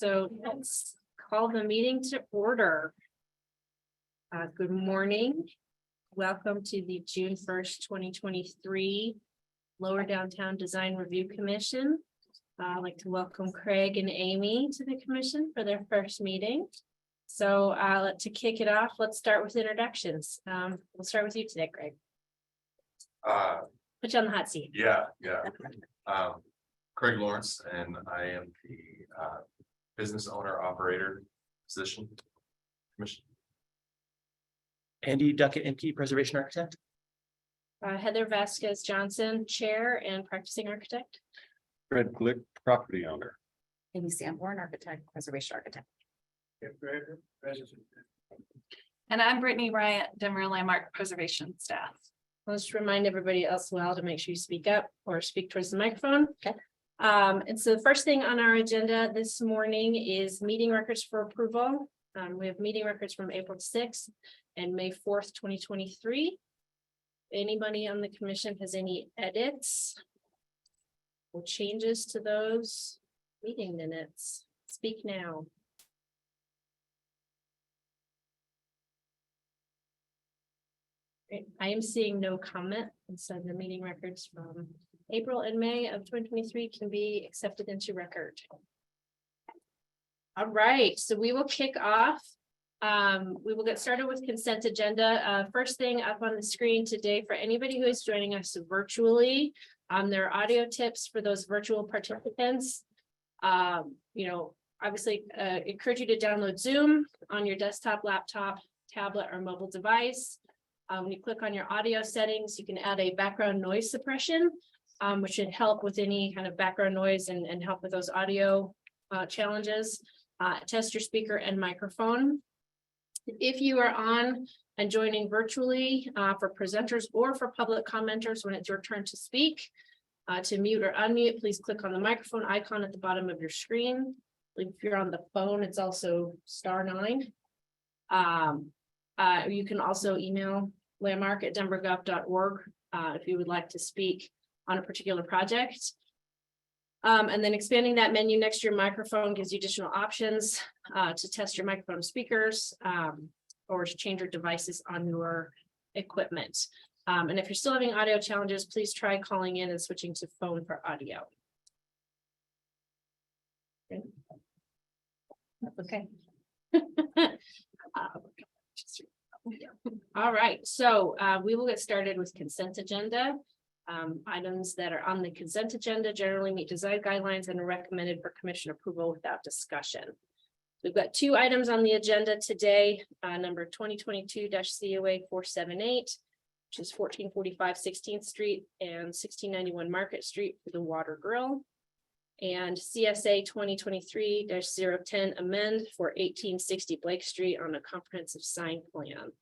So let's call the meeting to order. Good morning. Welcome to the June 1st, 2023 Lower Downtown Design Review Commission. I'd like to welcome Craig and Amy to the commission for their first meeting. So to kick it off, let's start with introductions. We'll start with you today, Craig. Put you on the hot seat. Yeah. Craig Lawrence, and I am the business owner operator position commission. Andy Duckett-Imke, preservation architect. Heather Vasquez Johnson, chair and practicing architect. Fred Glick, property owner. Amy Sanborn, architect, preservation architect. And I'm Brittany Bryant, Denver Landmark Preservation staff. I'll just remind everybody else well to make sure you speak up or speak towards the microphone. Okay. And so the first thing on our agenda this morning is meeting records for approval. We have meeting records from April 6th and May 4th, 2023. Anybody on the commission has any edits or changes to those meeting minutes? Speak now. I am seeing no comment, and so the meeting records from April and May of 2023 can be accepted into record. All right, so we will kick off. We will get started with consent agenda. First thing up on the screen today for anybody who is joining us virtually, there are audio tips for those virtual participants. Obviously encourage you to download Zoom on your desktop, laptop, tablet, or mobile device. When you click on your audio settings, you can add a background noise suppression, which should help with any kind of background noise and help with those audio challenges. Test your speaker and microphone. If you are on and joining virtually for presenters or for public commenters, when it's your turn to speak, to mute or unmute, please click on the microphone icon at the bottom of your screen. If you're on the phone, it's also *9. You can also email landmark@denvergov.org if you would like to speak on a particular project. And then expanding that menu next to your microphone gives you additional options to test your microphone speakers or to change your devices on your equipment. And if you're still having audio challenges, please try calling in and switching to phone for audio. Okay. All right, so we will get started with consent agenda. Items that are on the consent agenda generally meet design guidelines and are recommended for commission approval without discussion. We've got two items on the agenda today, number 2022-COA 478, which is 1445 16th Street and 1691 Market Street for the Water Grill, and CSA 2023-010 amend for 1860 Blake Street on a comprehensive sign plan.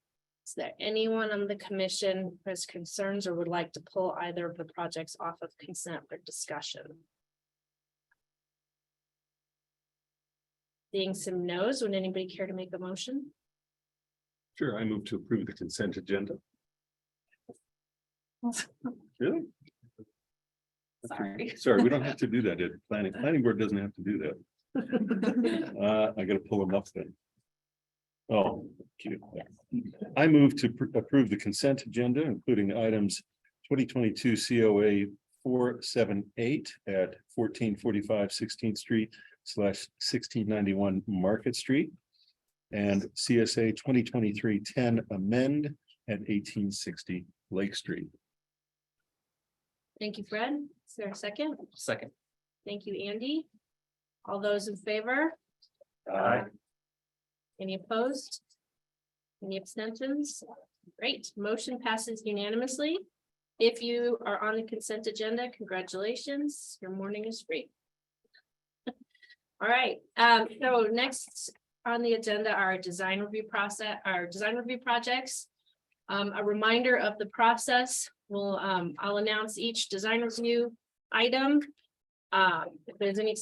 Is there anyone on the commission who has concerns or would like to pull either of the projects off of consent for discussion? Seeing some no's, would anybody care to make a motion? Sure, I move to approve the consent agenda. Really? Sorry, we don't have to do that. Planning board doesn't have to do that. I gotta pull them up then. Oh, cute. Yes. I move to approve the consent agenda, including items 2022 COA 478 at 1445 16th Street / 1691 Market Street, and CSA 2023-10 amend at 1860 Lake Street. Thank you, Fred. Is there a second? Second. Thank you, Andy. All those in favor? Aye. Any opposed? Any abstentions? Great, motion passes unanimously. If you are on the consent agenda, congratulations, your morning is free. All right, so next on the agenda are design review projects. A reminder of the process. I'll announce each design review item. If there's any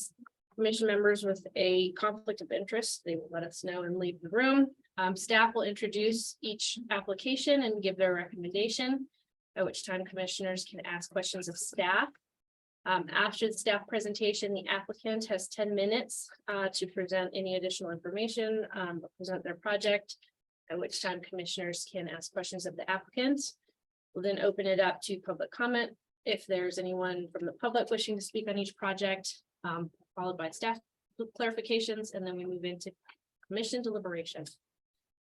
commission members with a conflict of interest, they will let us know and leave the room. Staff will introduce each application and give their recommendation, at which time commissioners can ask questions of staff. After the staff presentation, the applicant has 10 minutes to present any additional information, present their project, at which time commissioners can ask questions of the applicant. We'll then open it up to public comment. If there's anyone from the public wishing to speak on each project, followed by staff clarifications, and then we move into commission deliberation.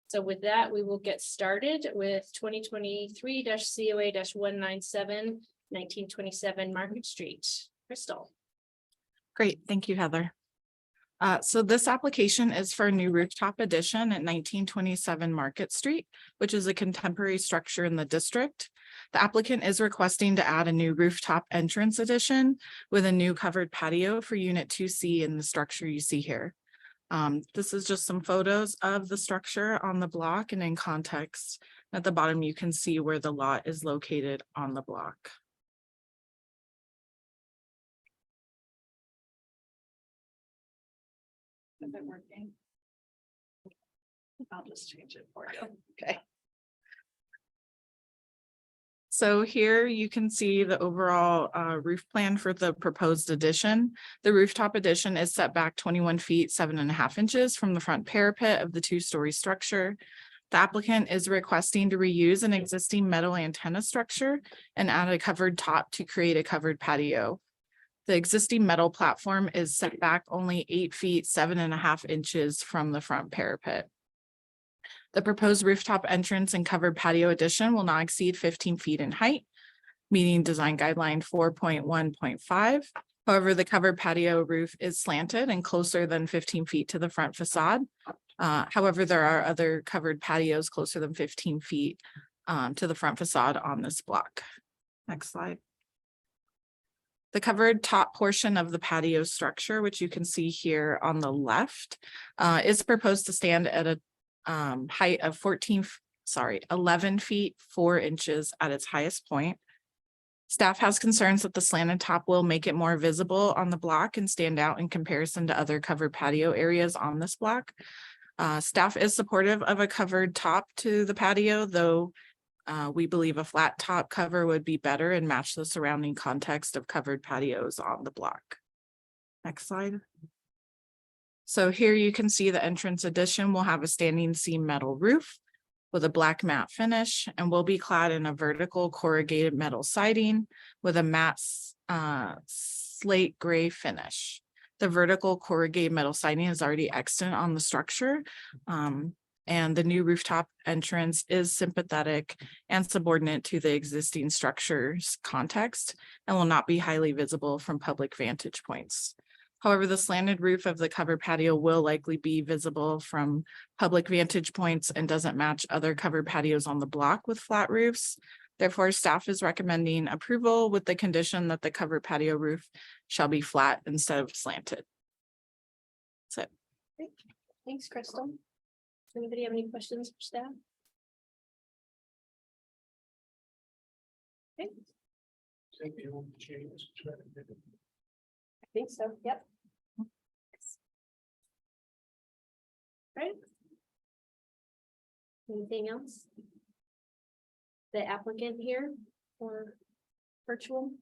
So with that, we will get started with 2023 COA 197 1927 Market Street. Crystal. Great, thank you, Heather. So this application is for a new rooftop addition at 1927 Market Street, which is a contemporary structure in the district. The applicant is requesting to add a new rooftop entrance addition with a new covered patio for Unit 2C in the structure you see here. This is just some photos of the structure on the block, and in context, at the bottom, you can see where the lot is located on the block. Is it working? I'll just change it for you. Okay. So here you can see the overall roof plan for the proposed addition. The rooftop addition is set back 21 feet, 7.5 inches from the front parapet of the two-story structure. The applicant is requesting to reuse an existing metal antenna structure and add a covered top to create a covered patio. The existing metal platform is set back only 8 feet, 7.5 inches from the front parapet. The proposed rooftop entrance and covered patio addition will not exceed 15 feet in height, meeting design guideline 4.1.5. However, the covered patio roof is slanted and closer than 15 feet to the front facade. However, there are other covered patios closer than 15 feet to the front facade on this block. Next slide. The covered top portion of the patio structure, which you can see here on the left, is proposed to stand at a height of 11 feet, 4 inches at its highest point. Staff has concerns that the slanted top will make it more visible on the block and stand out in comparison to other covered patio areas on this block. Staff is supportive of a covered top to the patio, though we believe a flat top cover would be better and match the surrounding context of covered patios on the block. Next slide. So here you can see the entrance addition will have a standing seam metal roof with a black matte finish and will be clad in a vertical corrugated metal siding with a matte slate gray finish. The vertical corrugated metal siding is already extant on the structure. And the new rooftop entrance is sympathetic and subordinate to the existing structure's context and will not be highly visible from public vantage points. However, the slanted roof of the covered patio will likely be visible from public vantage points and doesn't match other covered patios on the block with flat roofs. Therefore, staff is recommending approval with the condition that the covered patio roof shall be flat instead of slanted. That's it. Thanks, Crystal. Does anybody have any questions for staff? Okay. I think so, yep. Right. Anything else? The applicant here or virtual?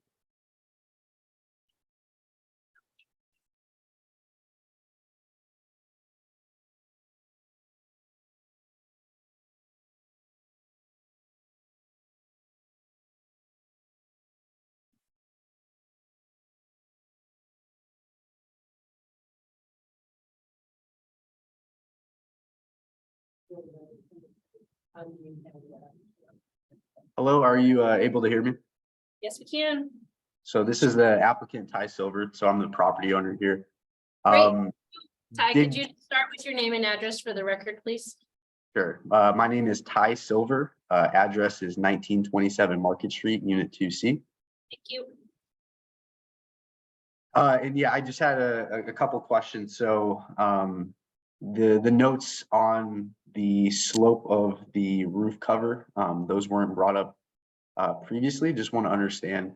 Hello, are you able to hear me? Yes, we can. So this is the applicant Ty Silver, so I'm the property owner here. Great. Ty, did- could you start with your name and address for the record, please? Sure. My name is Ty Silver. Address is 1927 Market Street, Unit 2C. Thank you. And yeah, I just had a couple questions. So the notes on the slope of the roof cover, those weren't brought up previously. Just want to understand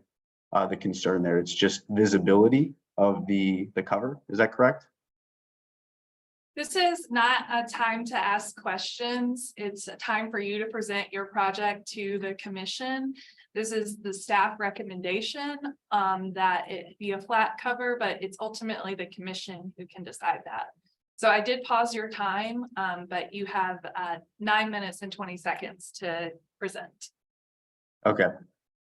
the concern there. It's just visibility of the cover. Is that correct? This is not a time to ask questions. It's a time for you to present your project to the commission. This is the staff recommendation, that it be a flat cover, but it's ultimately the commission who can decide that. So I did pause your time, but you have 9 minutes and 20 seconds to present. Okay,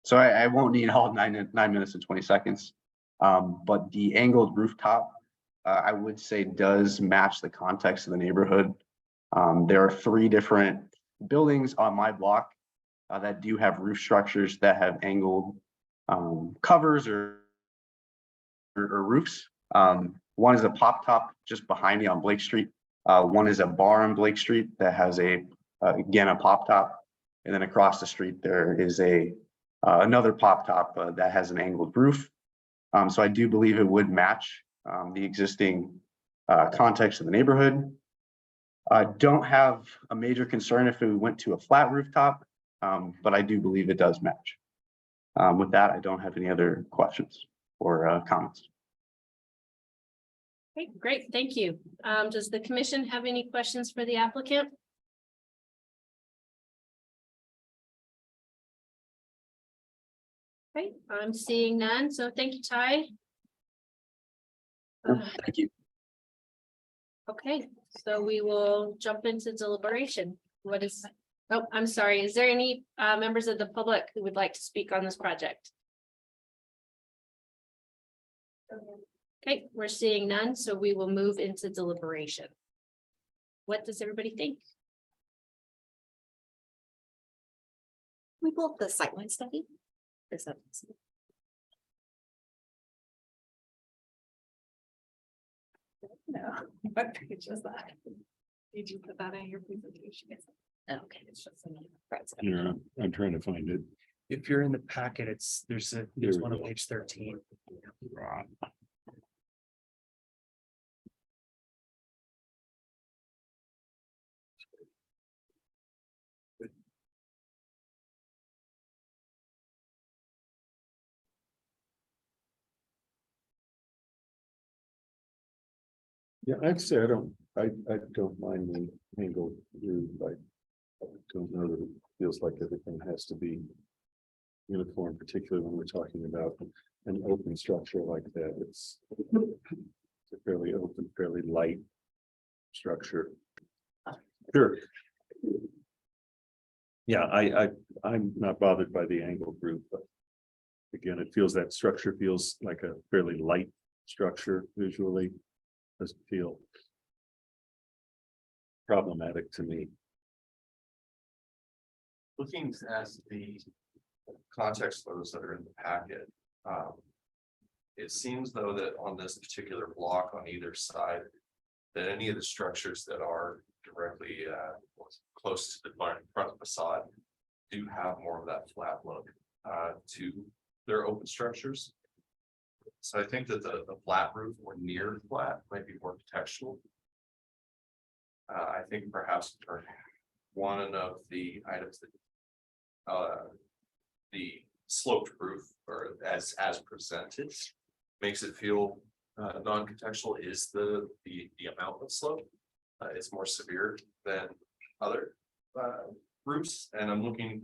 so I won't need all 9 minutes and 20 seconds. But the angled rooftop, I would say does match the context of the neighborhood. There are 3 different buildings on my block that do have roof structures that have angled covers or roofs. One is a pop top just behind me on Blake Street. One is a bar on Blake Street that has again, a pop top. And then across the street, there is another pop top that has an angled roof. So I do believe it would match the existing context of the neighborhood. I don't have a major concern if we went to a flat rooftop, but I do believe it does match. With that, I don't have any other questions or comments. Okay, great, thank you. Does the commission have any questions for the applicant? Okay, I'm seeing none, so thank you, Ty. Thank you. Okay, so we will jump into deliberation. Oh, I'm sorry, is there any members of the public who would like to speak on this project? Okay, we're seeing none, so we will move into deliberation. What does everybody think? We pulled the sightline study. Is that? No, what page is that? Did you put that in your presentation? Okay. It's just in Yeah, I'm trying to find it. If you're in the packet, there's we one on go. page 13. Yeah, I'd say I don't mind the angled roof. I don't know that it feels like everything has to be uniform, particularly when we're talking about an open structure like that. It's a fairly open, fairly light structure. Sure. Yeah, I'm not bothered by the angled roof, but again, it feels that structure feels like a fairly light structure visually. Doesn't feel problematic to me. Looking at the context photos that are in the packet. It seems though that on this particular block on either side, that any of the structures that are directly close to the front facade do have more of that flat look to their open structures. So I think that the flat roof or near flat might be more contextual. I think perhaps for one of the items that the sloped roof or as presented makes it feel non-contextual is the amount of slope. It's more severe than other roofs, and I'm looking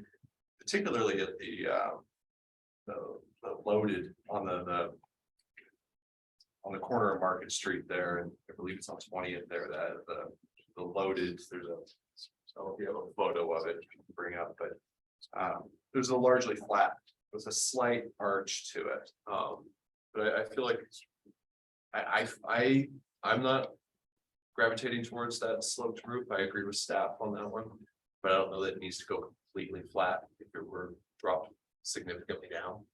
particularly at the loaded on the corner of Market Street there, and I believe it's on 20th there, that the loaded, there's a, so if you have a photo of it, you can bring up, but there's a largely flat with a slight arch to it. But I feel like I'm not gravitating towards that sloped roof. I agree with staff on that one, but I don't know that it needs to go completely flat if it were dropped significantly down.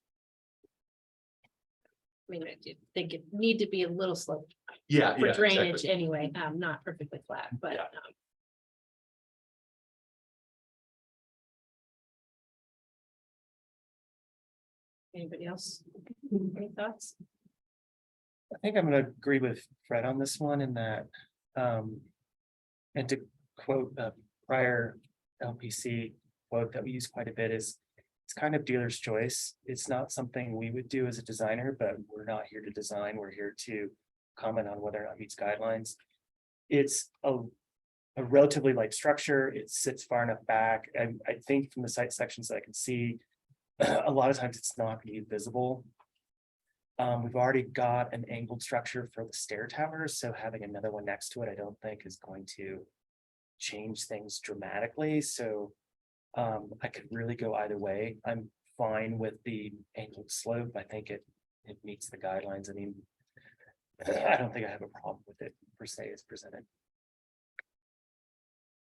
I mean, I do think it need to be a little sloped Yeah, for yeah, drainage exactly. anyway, not perfectly flat, but. Yeah. Anybody else? Any thoughts? I think I'm gonna agree with Fred on this one in that, and to quote a prior LPC quote that we use quite a bit is, it's kind of dealer's choice. It's not something we would do as a designer, but we're not here to design. We're here to comment on whether or not it meets guidelines. It's a relatively light structure. It sits far enough back. And I think from the site sections that I can see, a lot of times it's not gonna be visible. We've already got an angled structure for the stair tower, so having another one next to it, I don't think is going to change things dramatically, so I could really go either way. I'm fine with the angled slope. I think it meets the guidelines. I mean, I don't think I have a problem with it per se as presented.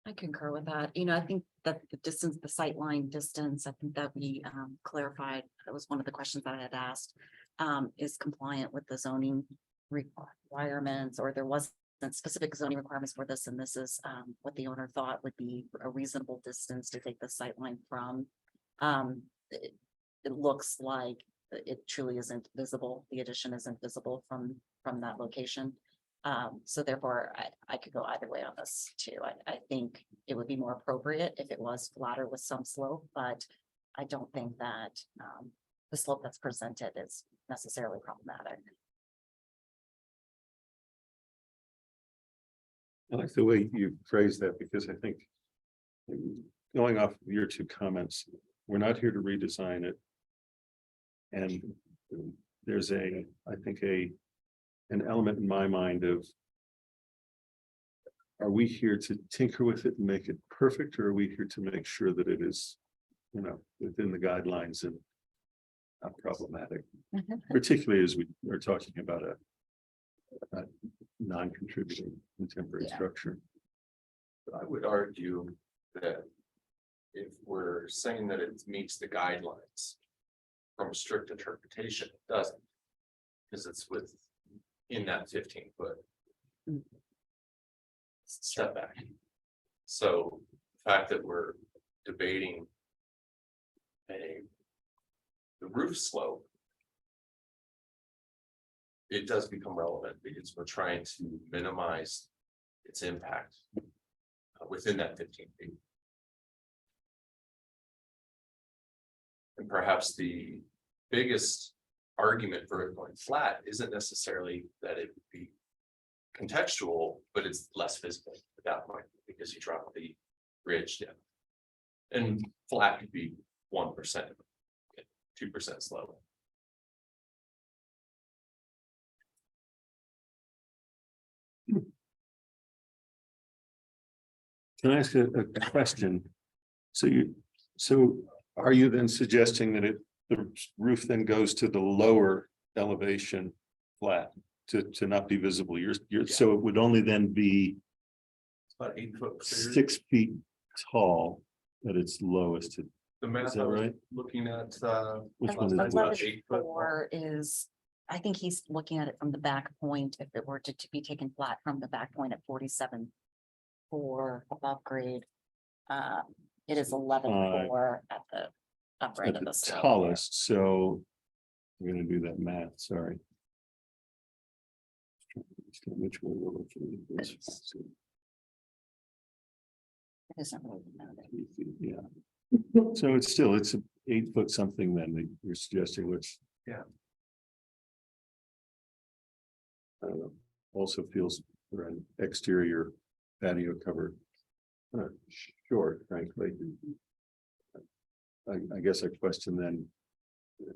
I concur with that. I think that the distance, the sightline distance, I think that we clarified, that was one of the questions that I had asked, is compliant with the zoning requirements, or there wasn't specific zoning requirements for this, and this is what the owner thought would be a reasonable distance to take the sightline from. It looks like it truly isn't visible. The addition isn't visible from that location. So therefore, I could go either way on this too. I think it would be more appropriate if it was flatter with some slope, but I don't think that the slope that's presented is necessarily problematic. I like the way you phrase that, because I think going off of your two comments, we're not here to redesign it. And there's I think an element in my mind of, are we here to tinker with it and make it perfect, or are we here to make sure that it is, within the guidelines and not problematic, particularly as we are talking about a non-contributing contemporary structure. I would argue that if we're saying that it meets the guidelines from a strict interpretation, it doesn't. Because it's in that 15-foot step back. So the fact that we're debating the roof slope, it does become relevant because we're trying to minimize its impact within that 15 feet. And perhaps the biggest argument for it going flat isn't necessarily that it would be contextual, but it's less visible at that point because you drop the ridge down. And flat could be 1%, 2% slope. Can I ask a question? So are you then suggesting that the roof then goes to the lower elevation flat to not be visible? So it would only then be About 8 foot. 6 feet tall at its lowest. The math Is that I was right? looking at, Which one is about that? 8 foot. 11.4 is, I think he's looking at it from the back point, if it were to be taken flat from the back point at 47.4 above grade. It is 11.4 at the upper end At of the the slope. tallest, so I'm gonna do that math, sorry. Which way we're looking at this. It isn't really matter. Yeah. So it's an 8 foot something then that you're suggesting, which. Yeah. I don't know, also feels for an exterior patio cover. Short, frankly. I guess I question then,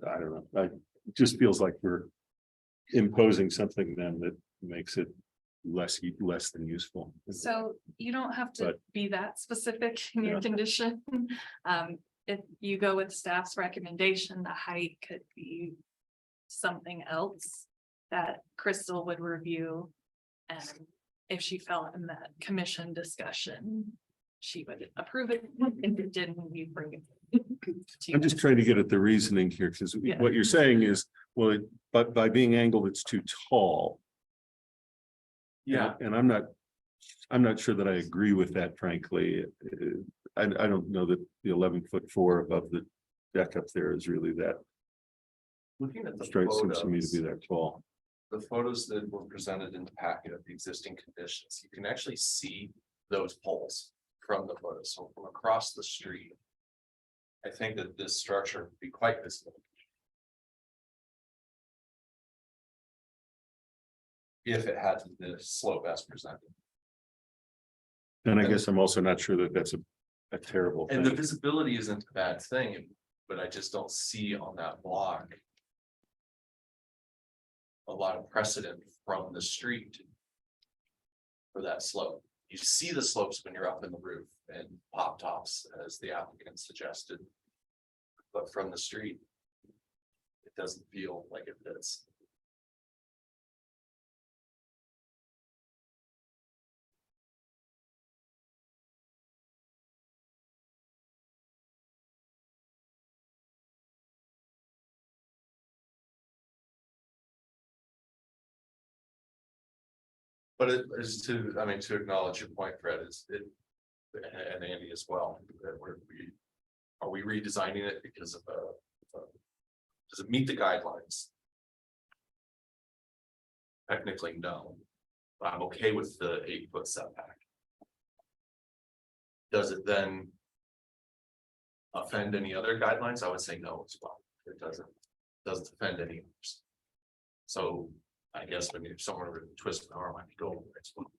I don't know, it just feels like we're imposing something then that makes it less than useful. So you don't have to But- be that specific in your Yeah. condition. If you go with staff's recommendation, the height could be something else that Crystal would review. And if she felt in that commission discussion, she would approve it. If it didn't, we bring it. I'm just trying to get at the reasoning here, because Yeah. what you're saying is, well, but by being angled, it's too tall. Yeah, And I'm not sure that I agree with that, frankly. I don't know that the 11'4" above the deck up there is really that looking at the straight, seems to me to photos, be that tall. the photos that were presented in the packet of the existing conditions, you can actually see those poles from the photos. So from across the street, I think that this structure would be quite visible. If it had the slope as presented. And I guess I'm also not sure that that's a terrible And the thing. visibility isn't a bad thing, But I just don't see on that block a lot of precedent from the street for that slope. You see the slopes when you're up in the roof and pop tops, as the applicant suggested. But from the street, it doesn't feel like it fits. But it is to, I mean, to acknowledge your point, Fred, is it, and Andy as well, that are we redesigning it because of does it meet the guidelines? Technically, no. But I'm okay with the 8-foot setback. Does it then offend any other guidelines? I would say no as well. It doesn't offend any others. So I guess when someone were to twist an arm, I could go over it as well.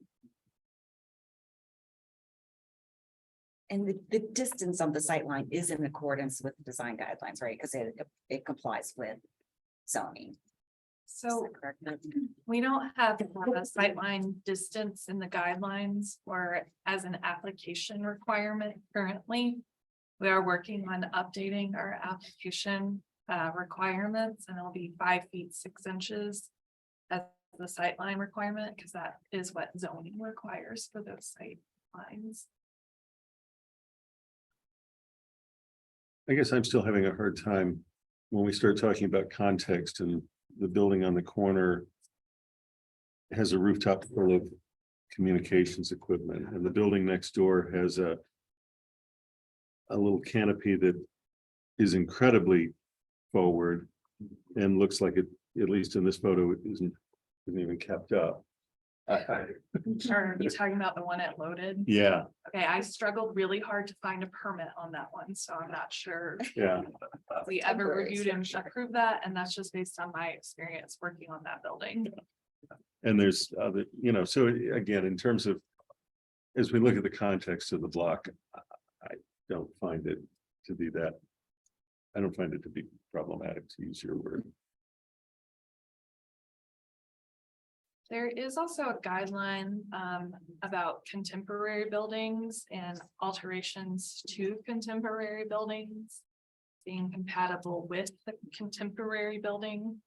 And the distance of the sight line is in accordance with the design guidelines, right? Because it complies with zoning. So Is that correct? we don't have a sightline distance in the guidelines or as an application requirement currently. We are working on updating our application requirements, and it'll be 5 feet 6 inches as the sightline requirement, because that is what zoning requires for those sight lines. I guess I'm still having a hard time when we start talking about context, and the building on the corner has a rooftop full of communications equipment, and the building next door has a little canopy that is incredibly forward and looks like it, at least in this photo, isn't even kept up. Are you talking about the one at Loaded? Yeah, Okay, I struggled really hard to find a permit on that one, so I'm not sure yeah. if we ever reviewed and approved that, and that's just based on my experience working on that building. And there's other, so again, in terms of, as we look at the context of the block, I don't find it to be that. I don't find it to be problematic, to use your word. There is also a guideline about contemporary buildings and alterations to contemporary buildings being compatible with the contemporary building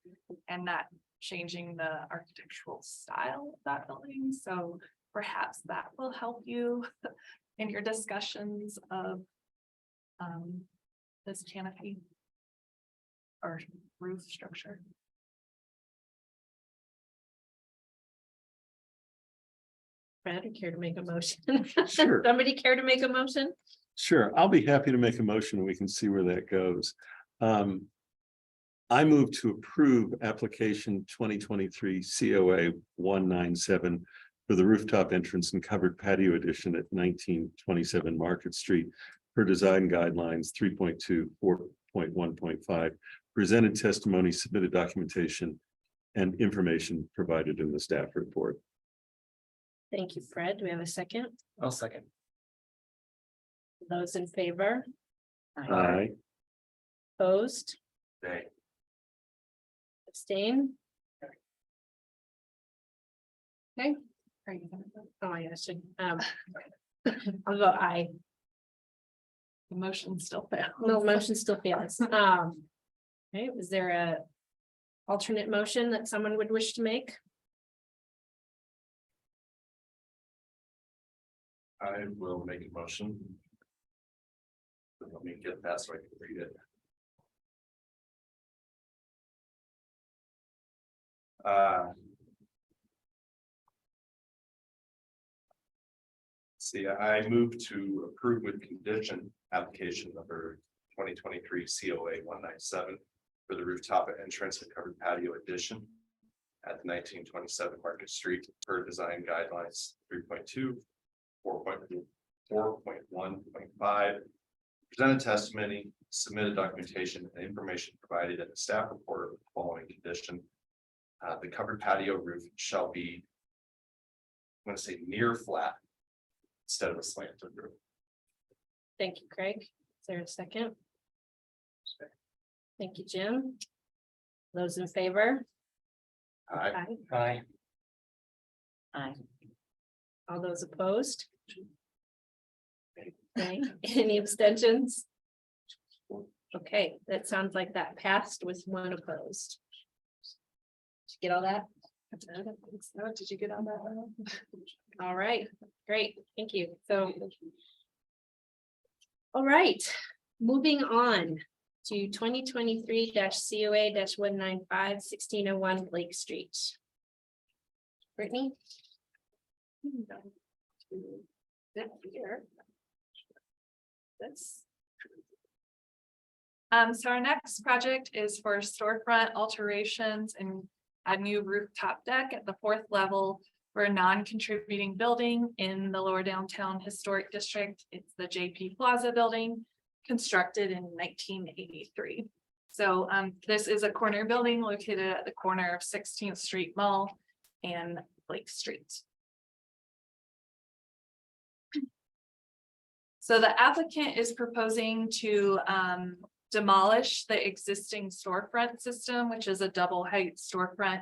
and not changing the architectural style of that building. So perhaps that will help you in your discussions of this canopy or roof structure. Brad, you care to make a motion? Sure. Somebody care to make a motion? Sure, I'll be happy to make a motion, and we can see where that goes. I move to approve application 2023 COA 197 for the rooftop entrance and covered patio addition at 1927 Market Street per design guidelines 3.2, 4.1.5, presented testimony, submitted documentation, and information provided in the staff report. Thank you, Fred. Do we have a second? I'll second. Those in favor? Aye. Opposed? Okay. Abstain? Okay. Are you gonna vote? Oh, I should, I'll go aye. The motion still fails. No, motion still fails. Okay, is there a alternate motion that someone would wish to make? I will make a motion. Let me get that so I can read it. See, I move to approve with condition application number 2023 COA 197 for the rooftop entrance and covered patio addition at 1927 Market Street per design guidelines 3.2, 4.1.5, presented testimony, submitted documentation, and information provided in the staff report with the following condition. The covered patio roof shall be, I'm going to say near flat instead of a slanted roof. Thank you, Craig. Is there a second? Thank you, Jim. Those in favor? Aye. Aye. Aye. All those opposed? Okay, any abstentions? Okay, that sounds like that passed with one opposed. Did you get all that? I don't think so. Did you get on that one? All right, great, thank you. So. All right, moving on to 2023 COA 195 1601 Blake Street. Brittany? That here. This. So our next project is for storefront alterations and a new rooftop deck at the 4th level for a non-contributing building in the lower downtown historic district. It's the JP Plaza building, constructed in 1983. So this is a corner building located at the corner of 16th Street Mall and Blake Street. So the applicant is proposing to demolish the existing storefront system, which is a double height storefront,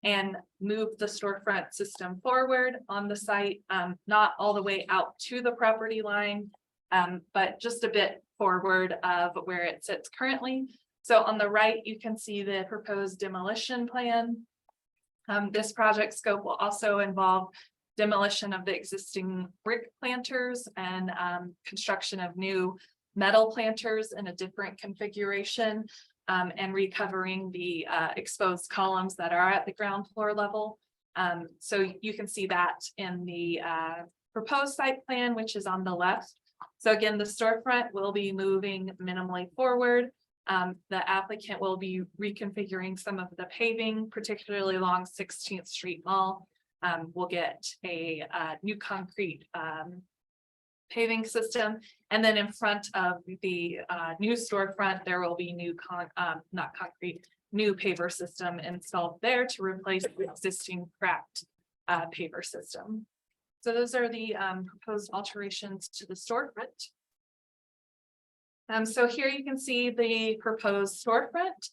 and move the storefront system forward on the site, not all the way out to the property line, but just a bit forward of where it sits currently. So on the right, you can see the proposed demolition plan. This project scope will also involve demolition of the existing brick planters and construction of new metal planters in a different configuration, and recovering the exposed columns that are at the ground floor level. So you can see that in the proposed site plan, which is on the left. So again, the storefront will be moving minimally forward. The applicant will be reconfiguring some of the paving, particularly along 16th Street Mall. We'll get a new concrete paving system, and then in front of the new storefront, there will be new new paver system installed there to replace the existing cracked paver system. So those are the proposed alterations to the storefront. So here you can see the proposed storefront.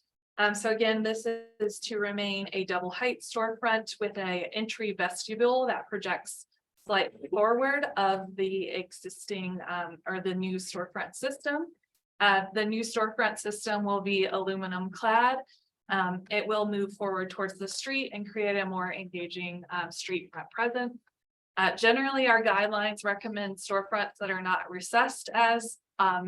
So again, this is to remain a double height storefront with an entry vestibule that projects slightly forward of the existing or the new storefront system. The new storefront system will be aluminum clad. It will move forward towards the street and create a more engaging street front presence. Generally, our guidelines recommend storefronts that are not recessed as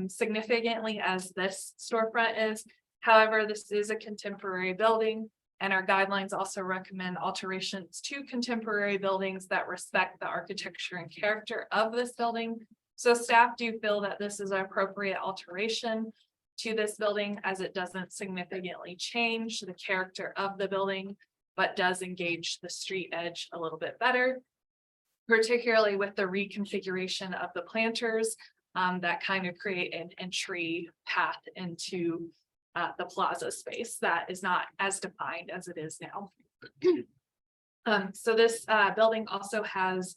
significantly as this storefront is. However, this is a contemporary building, and our guidelines also recommend alterations to contemporary buildings that respect the architecture and character of this building. So staff do feel that this is an appropriate alteration to this building, as it doesn't significantly change the character of the building, but does engage the street edge a little bit better, particularly with the reconfiguration of the planters that kind of create an entry path into the plaza space that is not as defined as it is now. So this building also has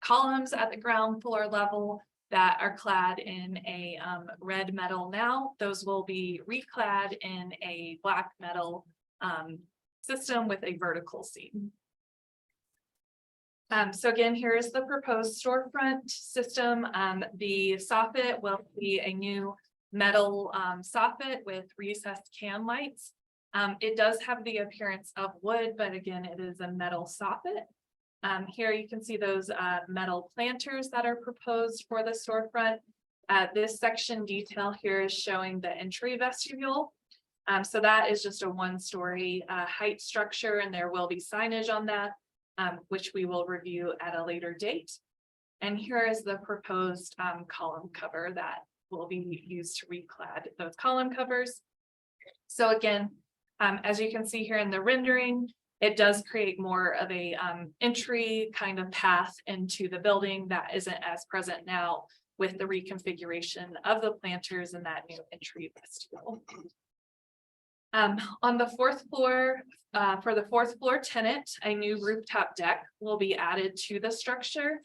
columns at the ground floor level that are clad in a red metal now. Those will be reclad in a black metal system with a vertical seam. So again, here is the proposed storefront system. The soffit will be a new metal soffit with recessed can lights. It does have the appearance of wood, but again, it is a metal soffit. Here you can see those metal planters that are proposed for the storefront. This section detail here is showing the entry vestibule. So that is just a one-story height structure, and there will be signage on that, which we will review at a later date. And here is the proposed column cover that will be used to reclad those column covers. So again, as you can see here in the rendering, it does create more of a entry kind of path into the building that isn't as present now with the reconfiguration of the planters and that new entry vestibule. On the 4th floor, for the 4th floor tenant, a new rooftop deck will be added to the structure.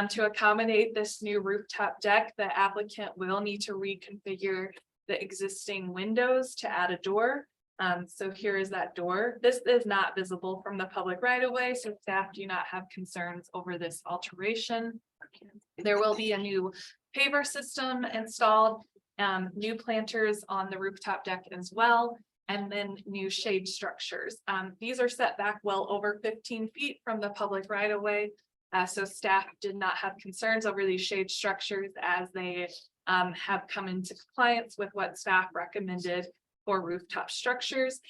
To accommodate this new rooftop deck, the applicant will need to reconfigure the existing windows to add a door. So here is that door. This is not visible from the public right of way, so staff do not have concerns over this alteration. There will be a new paver system installed, new planters on the rooftop deck as well, and then new shade structures. These are set back well over 15 feet from the public right of way. So staff did not have concerns over these shade structures as they have come into compliance with what staff recommended for rooftop structures.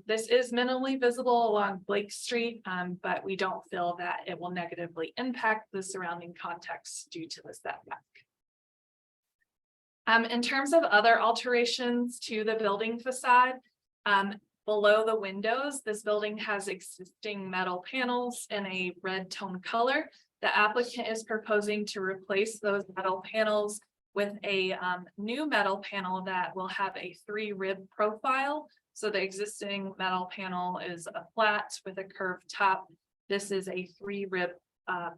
This is minimally visible along Blake Street, but we don't feel that it will negatively impact the surrounding context due to the setback. In terms of other alterations to the building facade, below the windows, this building has existing metal panels in a red tone color. The applicant is proposing to replace those metal panels with a new metal panel that will have a 3-rib profile. So the existing metal panel is a flat with a curved top. This is a 3-rib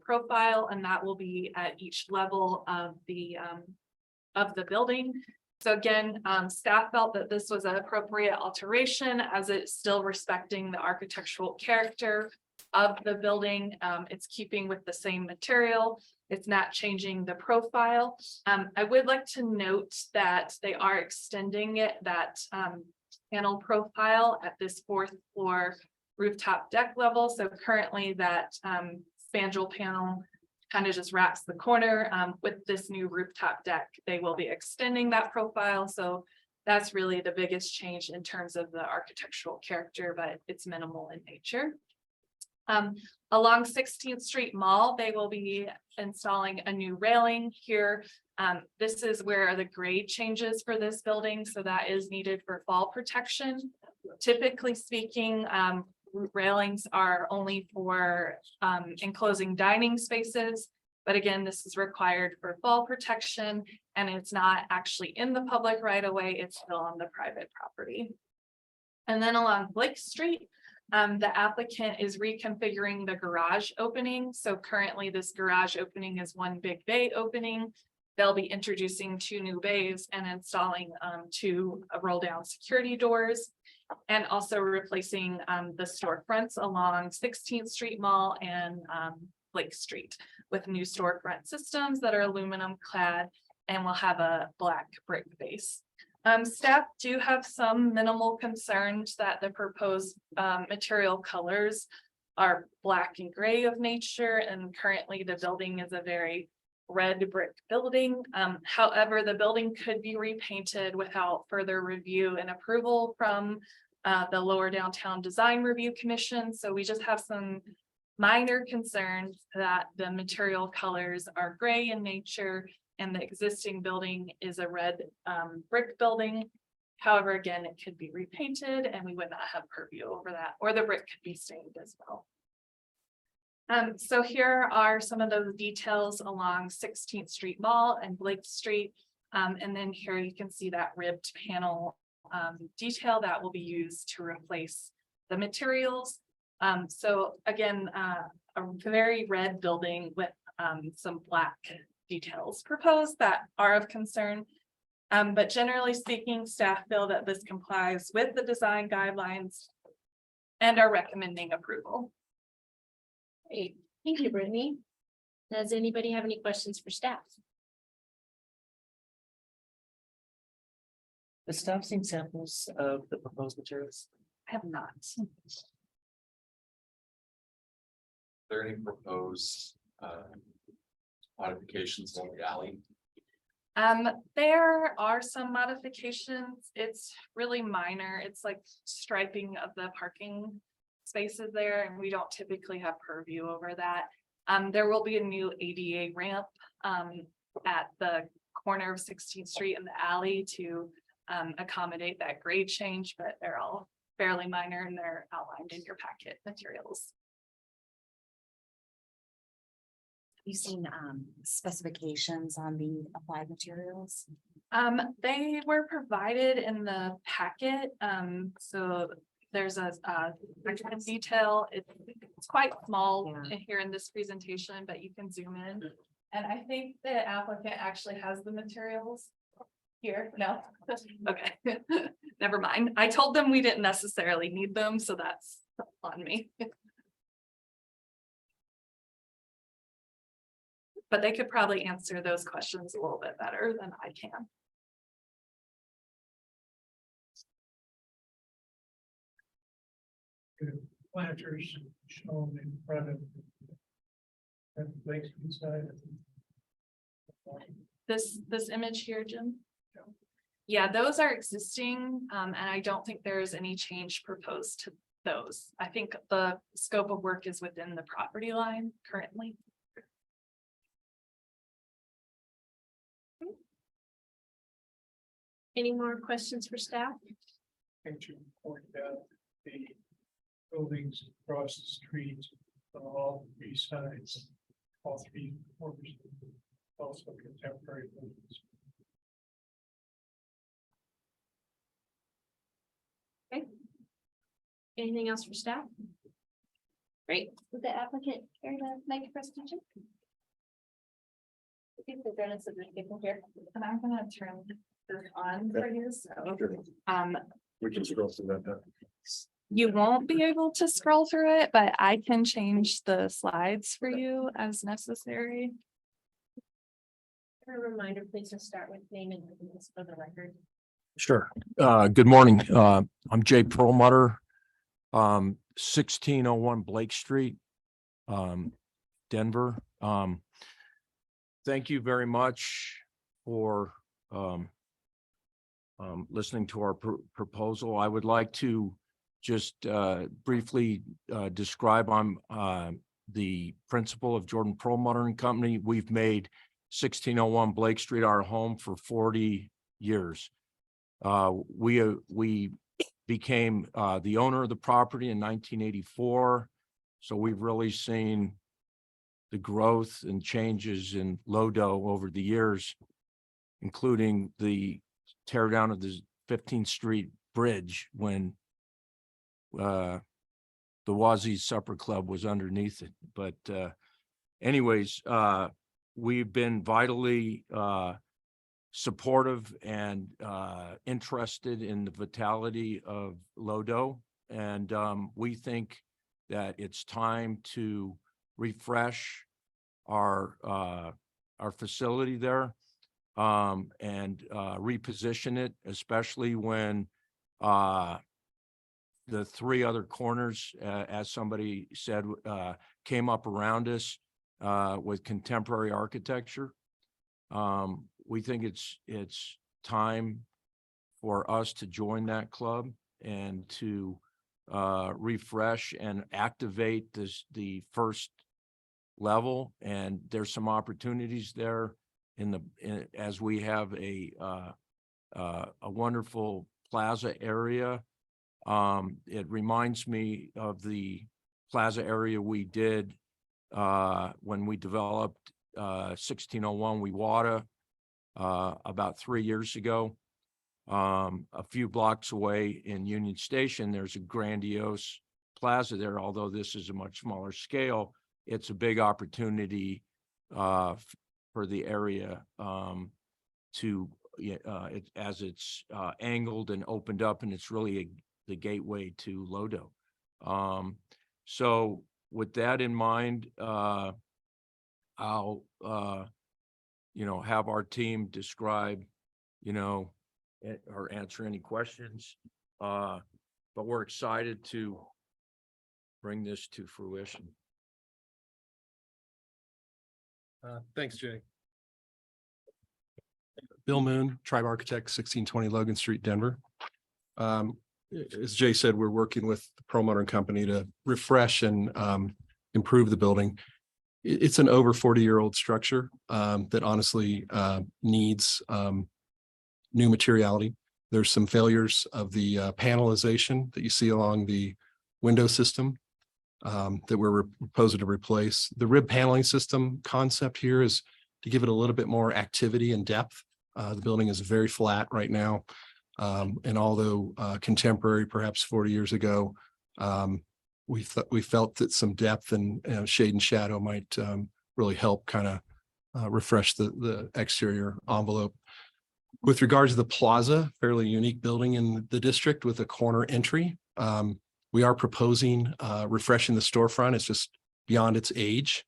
profile, and that will be at each level of the building. So again, staff felt that this was an appropriate alteration as it's still respecting the architectural character of the building. It's keeping with the same material. It's not changing the profile. I would like to note that they are extending that panel profile at this 4th floor rooftop deck level. So currently that spandrel panel kind of just wraps the corner. With this new rooftop deck, they will be extending that profile. So that's really the biggest change in terms of the architectural character, but it's minimal in nature. Along 16th Street Mall, they will be installing a new railing here. This is where the grade changes for this building, so that is needed for fall protection. Typically speaking, railings are only for enclosing dining spaces, but again, this is required for fall protection, and it's not actually in the public right of way, it's still on the private property. And then along Blake Street, the applicant is reconfiguring the garage opening. So currently this garage opening is one big bay opening. They'll be introducing 2 new bays and installing 2 roll down security doors, and also replacing the storefronts along 16th Street Mall and Blake Street with new storefront systems that are aluminum clad and will have a black brick base. Staff do have some minimal concerns that the proposed material colors are black and gray of nature, and currently the building is a very red brick building. However, the building could be repainted without further review and approval from the Lower Downtown Design Review Commission. So we just have some minor concerns that the material colors are gray in nature, and the existing building is a red brick building. However, again, it could be repainted and we would not have purview over that, or the brick could be stained as well. So here are some of those details along 16th Street Mall and Blake Street. And then here you can see that ribbed panel detail that will be used to replace the materials. So again, a very red building with some black details proposed that are of concern. But generally speaking, staff feel that this complies with the design guidelines and are recommending approval. Great, thank you, Brittany. Does anybody have any questions for staff? The staff seen samples of the proposed materials? I have not. There any proposed modifications on the alley? There are some modifications. It's really minor. It's like striping of the parking spaces there, and we don't typically have purview over that. There will be a new ADA ramp at the corner of 16th Street and the alley to accommodate that grade change, but they're all fairly minor and they're outlined in your packet materials. You've seen specifications on the applied materials? They were provided in the packet. So there's a detail. It's quite small here in this presentation, but you can zoom in. And I think the applicant actually has the materials. Here, no, okay, never mind. I told them we didn't necessarily need them, so that's on me. But they could probably answer those questions a little bit better than I can. Planters shown in front of. Lakes inside. This image here, Jim? Yeah, those are existing, and I don't think there's any change proposed to those. I think the scope of work is within the property line currently. Any more questions for staff? Picture pointed out the buildings across the street on all three sides, all three corners, also contemporary buildings. Anything else for staff? Great. Would the applicant care to make a presentation? I think the fairness of the people here. And I'm gonna turn this on for you, so, We can scroll through that. you won't be able to scroll through it, but I can change the slides for you as necessary. A reminder, please just start with name and business for the record. Sure. Good morning. I'm Jay Perlmutter. 1601 Blake Street, Denver. Thank you very much for listening to our proposal. I would like to just briefly describe I'm the principal of Jordan Perlmutter and Company. We've made 1601 Blake Street our home for 40 years. We became the owner of the property in 1984. So we've really seen the growth and changes in Lodo over the years, including the tear down of the 15th Street Bridge when the Wazee Supper Club was underneath it. But anyways, we've been vitally supportive and interested in the vitality of Lodo. And we think that it's time to refresh our facility there and reposition it, especially when the three other corners, as somebody said, came up around us with contemporary architecture. We think it's time for us to join that club and to refresh and activate the first level. And there's some opportunities there as we have a wonderful plaza area. It reminds me of the plaza area we did when we developed 1601 Wewata about 3 years ago. A few blocks away in Union Station, there's a grandiose plaza there. Although this is a much smaller scale, it's a big opportunity for the area as it's angled and opened up, and it's really the gateway to Lodo. So with that in mind, I'll have our team describe, or answer any questions. But we're excited to bring this to fruition. Thanks, Jay. Bill Moon, Tribe Architect, 1620 Logan Street, Denver. As Jay said, we're working with the Perlmutter and Company to refresh and improve the building. It's an over 40-year-old structure that honestly needs new materiality. There's some failures of the panelization that you see along the window system that we're proposing to replace. The rib paneling system concept here is to give it a little bit more activity and depth. The building is very flat right now. And although contemporary, perhaps 40 years ago, we felt that some depth and shade and shadow might really help kind of refresh the exterior envelope. With regards to the plaza, fairly unique building in the district with a corner entry. We are proposing refreshing the storefront. It's just beyond its age.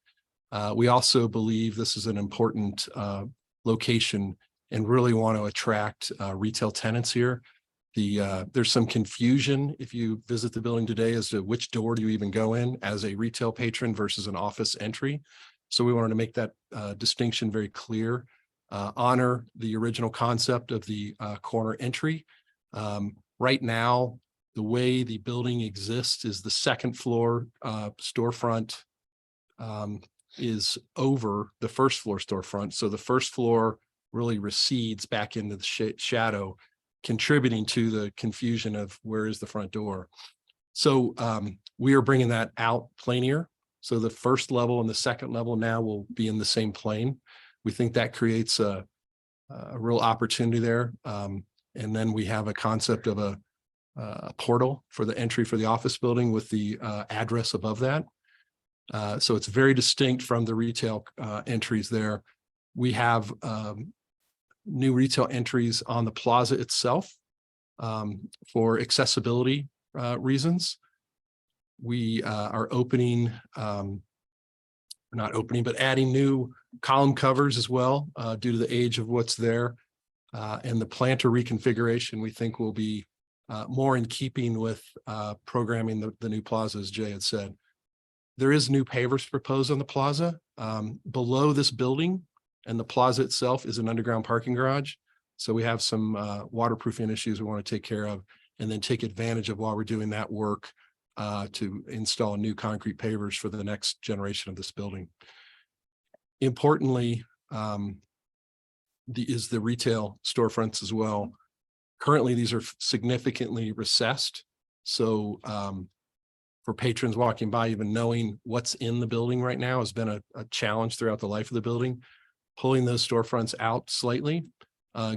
We also believe this is an important location and really want to attract retail tenants here. There's some confusion if you visit the building today as to which door do you even go in as a retail patron versus an office entry. So we wanted to make that distinction very clear. Honor the original concept of the corner entry. Right now, the way the building exists is the second floor storefront is over the first floor storefront. So the first floor really recedes back into the shadow, contributing to the confusion of where is the front door. So we are bringing that out planier. So the first level and the second level now will be in the same plane. We think that creates a real opportunity there. And then we have a concept of a portal for the entry for the office building with the address above that. So it's very distinct from the retail entries there. We have new retail entries on the plaza itself for accessibility reasons. We are opening, not opening, but adding new column covers as well due to the age of what's there. And the planter reconfiguration we think will be more in keeping with programming the new plaza, as Jay had said. There is new pavers proposed on the plaza. Below this building and the plaza itself is an underground parking garage. So we have some waterproofing issues we want to take care of and then take advantage of while we're doing that work to install new concrete pavers for the next generation of this building. Importantly, is the retail storefronts as well. Currently, these are significantly recessed. So for patrons walking by, even knowing what's in the building right now has been a challenge throughout the life of the building. Pulling those storefronts out slightly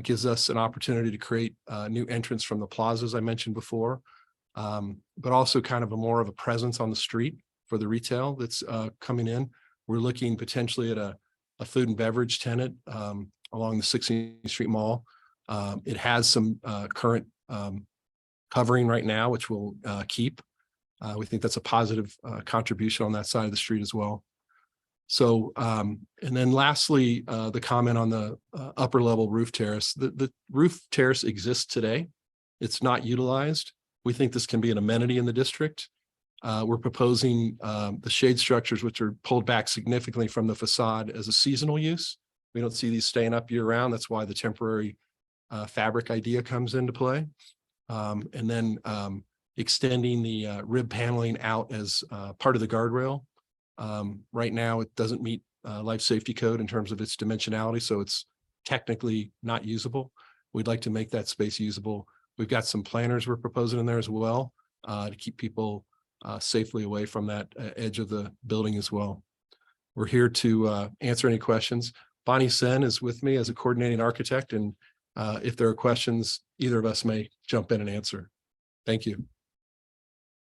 gives us an opportunity to create new entrance from the plazas I mentioned before, but also kind of more of a presence on the street for the retail that's coming in. We're looking potentially at a food and beverage tenant along the 16th Street Mall. It has some current covering right now, which we'll keep. We think that's a positive contribution on that side of the street as well. So, and then lastly, the comment on the upper level roof terrace. The roof terrace exists today. It's not utilized. We think this can be an amenity in the district. We're proposing the shade structures, which are pulled back significantly from the facade as a seasonal use. We don't see these staying up year round. That's why the temporary fabric idea comes into play. And then extending the rib paneling out as part of the guardrail. Right now, it doesn't meet life safety code in terms of its dimensionality, so it's technically not usable. We'd like to make that space usable. We've got some planters we're proposing in there as well to keep people safely away from that edge of the building as well. We're here to answer any questions. Bonnie Sen is with me as a coordinating architect, and if there are questions, either of us may jump in and answer. Thank you.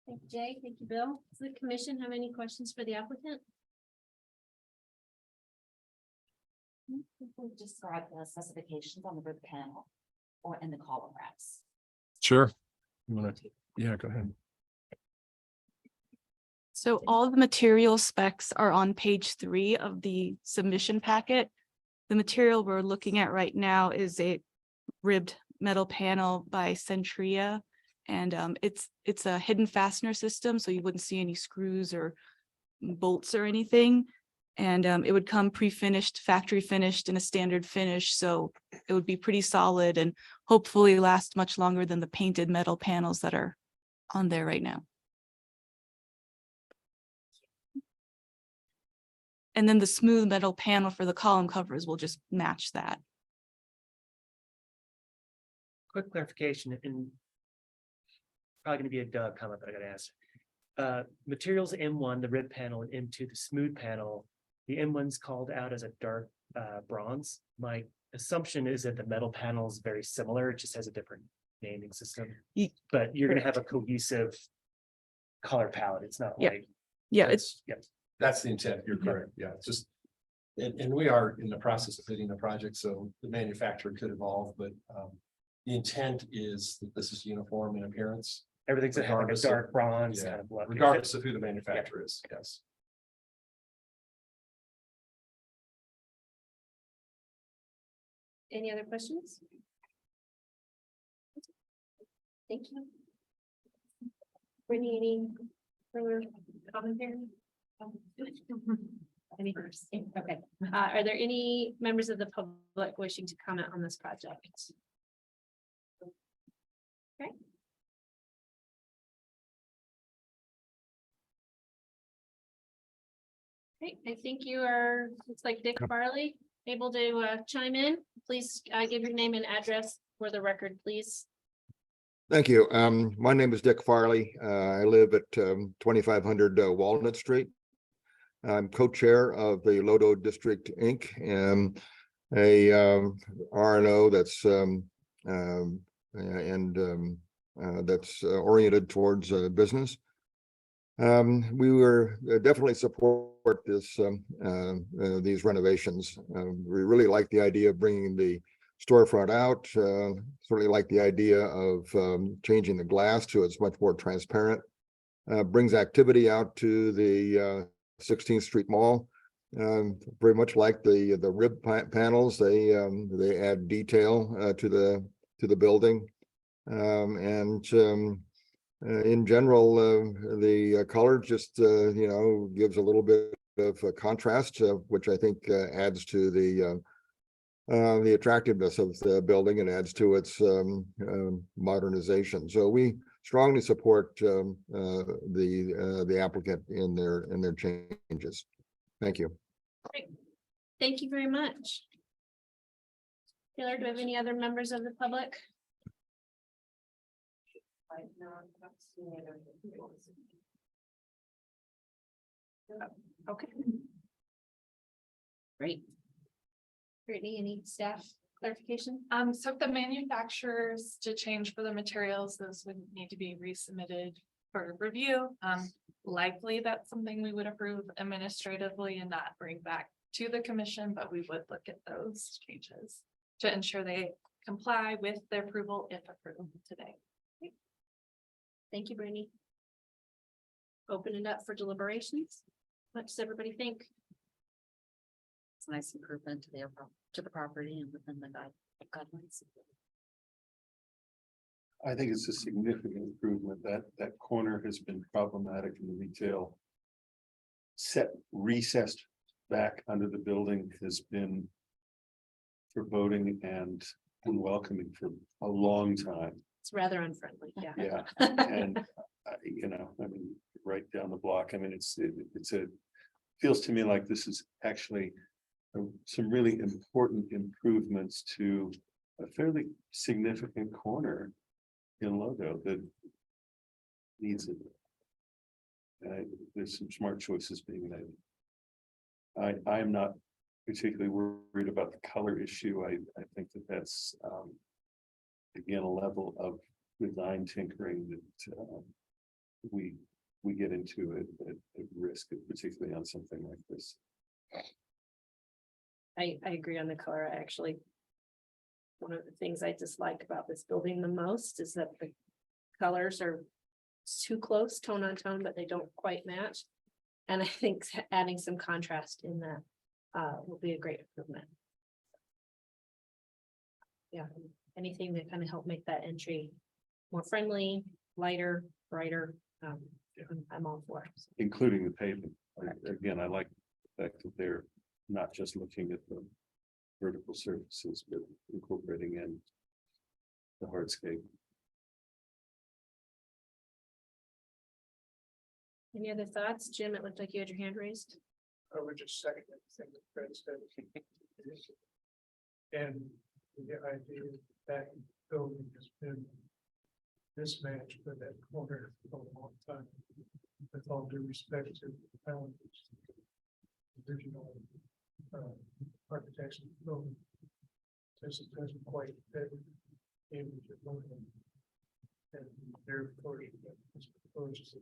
Thank you, Jay. Thank you, Bill. Does the commission have any questions for the applicant? We'll describe the specifications on the roof panel or in the column racks. Sure. You want to? Yeah, go ahead. So all the material specs are on page 3 of the submission packet. The material we're looking at right now is a ribbed metal panel by Centria. And it's a hidden fastener system, so you wouldn't see any screws or bolts or anything. And it would come pre-finished, factory finished in a standard finish. So it would be pretty solid and hopefully last much longer than the painted metal panels that are on there right now. And then the smooth metal panel for the column covers will just match that. Quick clarification, and probably gonna be a Doug comment, but I gotta ask. Materials M1, the rib panel, and M2, the smooth panel. The M1's called out as a dark bronze. My assumption is that the metal panel is very similar, it just has a different naming system. But you're gonna have a cohesive color palette, it's not Yeah. like. Yeah, Yes. That's the intent. You're correct. Yeah, it's just And we are in the process of bidding the project, so the manufacturer could evolve, but the intent is that this is uniform in appearance. Everything's like a Regardless of- dark bronze Yeah, kind of look. regardless of who the manufacturer is, yes. Any other questions? Thank you. Brittany, any further commentary? Any first? Okay, are there any members of the public wishing to comment on this project? Okay. Okay, I think you are, looks like Dick Farley, able to chime in. Please give your name and address for the record, please. Thank you. My name is Dick Farley. I live at 2500 Walnut Street. I'm co-chair of the Lodo District Inc. and a RNO that's that's oriented towards business. We were definitely support this these renovations. We really like the idea of bringing the storefront out. Certainly like the idea of changing the glass to it's much more transparent. Brings activity out to the 16th Street Mall. Very much like the rib panels. They add detail to the building. In general, the color just gives a little bit of a contrast, which I think adds to the attractiveness of the building and adds to its modernization. So we strongly support the applicant in their changes. Thank you. Great. Thank you very much. Taylor, do we have any other members of the public? Okay. Great. Brittany, any staff clarification? So if the manufacturers to change for the materials, those would need to be resubmitted for review. Likely that's something we would approve administratively and not bring back to the commission, but we would look at those changes to ensure they comply with their approval if approved today. Thank you, Brittany. Open it up for deliberations. What does everybody think? It's a nice improvement to the property and within the guidelines. I think it's a significant improvement. That corner has been problematic in the retail. Recessed back under the building has been foreboding and unwelcoming for a long time. It's rather unfriendly, yeah. Yeah, and I mean, right down the block. I mean, feels to me like this is actually some really important improvements to a fairly significant corner in Lodo that needs it. There's some smart choices being made. I'm not particularly worried about the color issue. I think that's again a level of design tinkering that we get into at risk, particularly on something like this. I agree on the color. One of the things I dislike about this building the most is that the colors are too close, tone on tone, but they don't quite match. And I think adding some contrast in that will be a great improvement. Yeah, anything that kind of help make that entry more friendly, lighter, brighter. I'm all for it. Including the pavement. Again, I like the fact that they're not just looking at the vertical surfaces, but incorporating in the hardscape. Any other thoughts? Jim, it looked like you had your hand raised. I would just second everything that Fred said. And the idea that building has been mismatched for that corner for a long time. With all due respect to the original architecture of the building. This doesn't quite fit in with the building. And their version of this proposed is a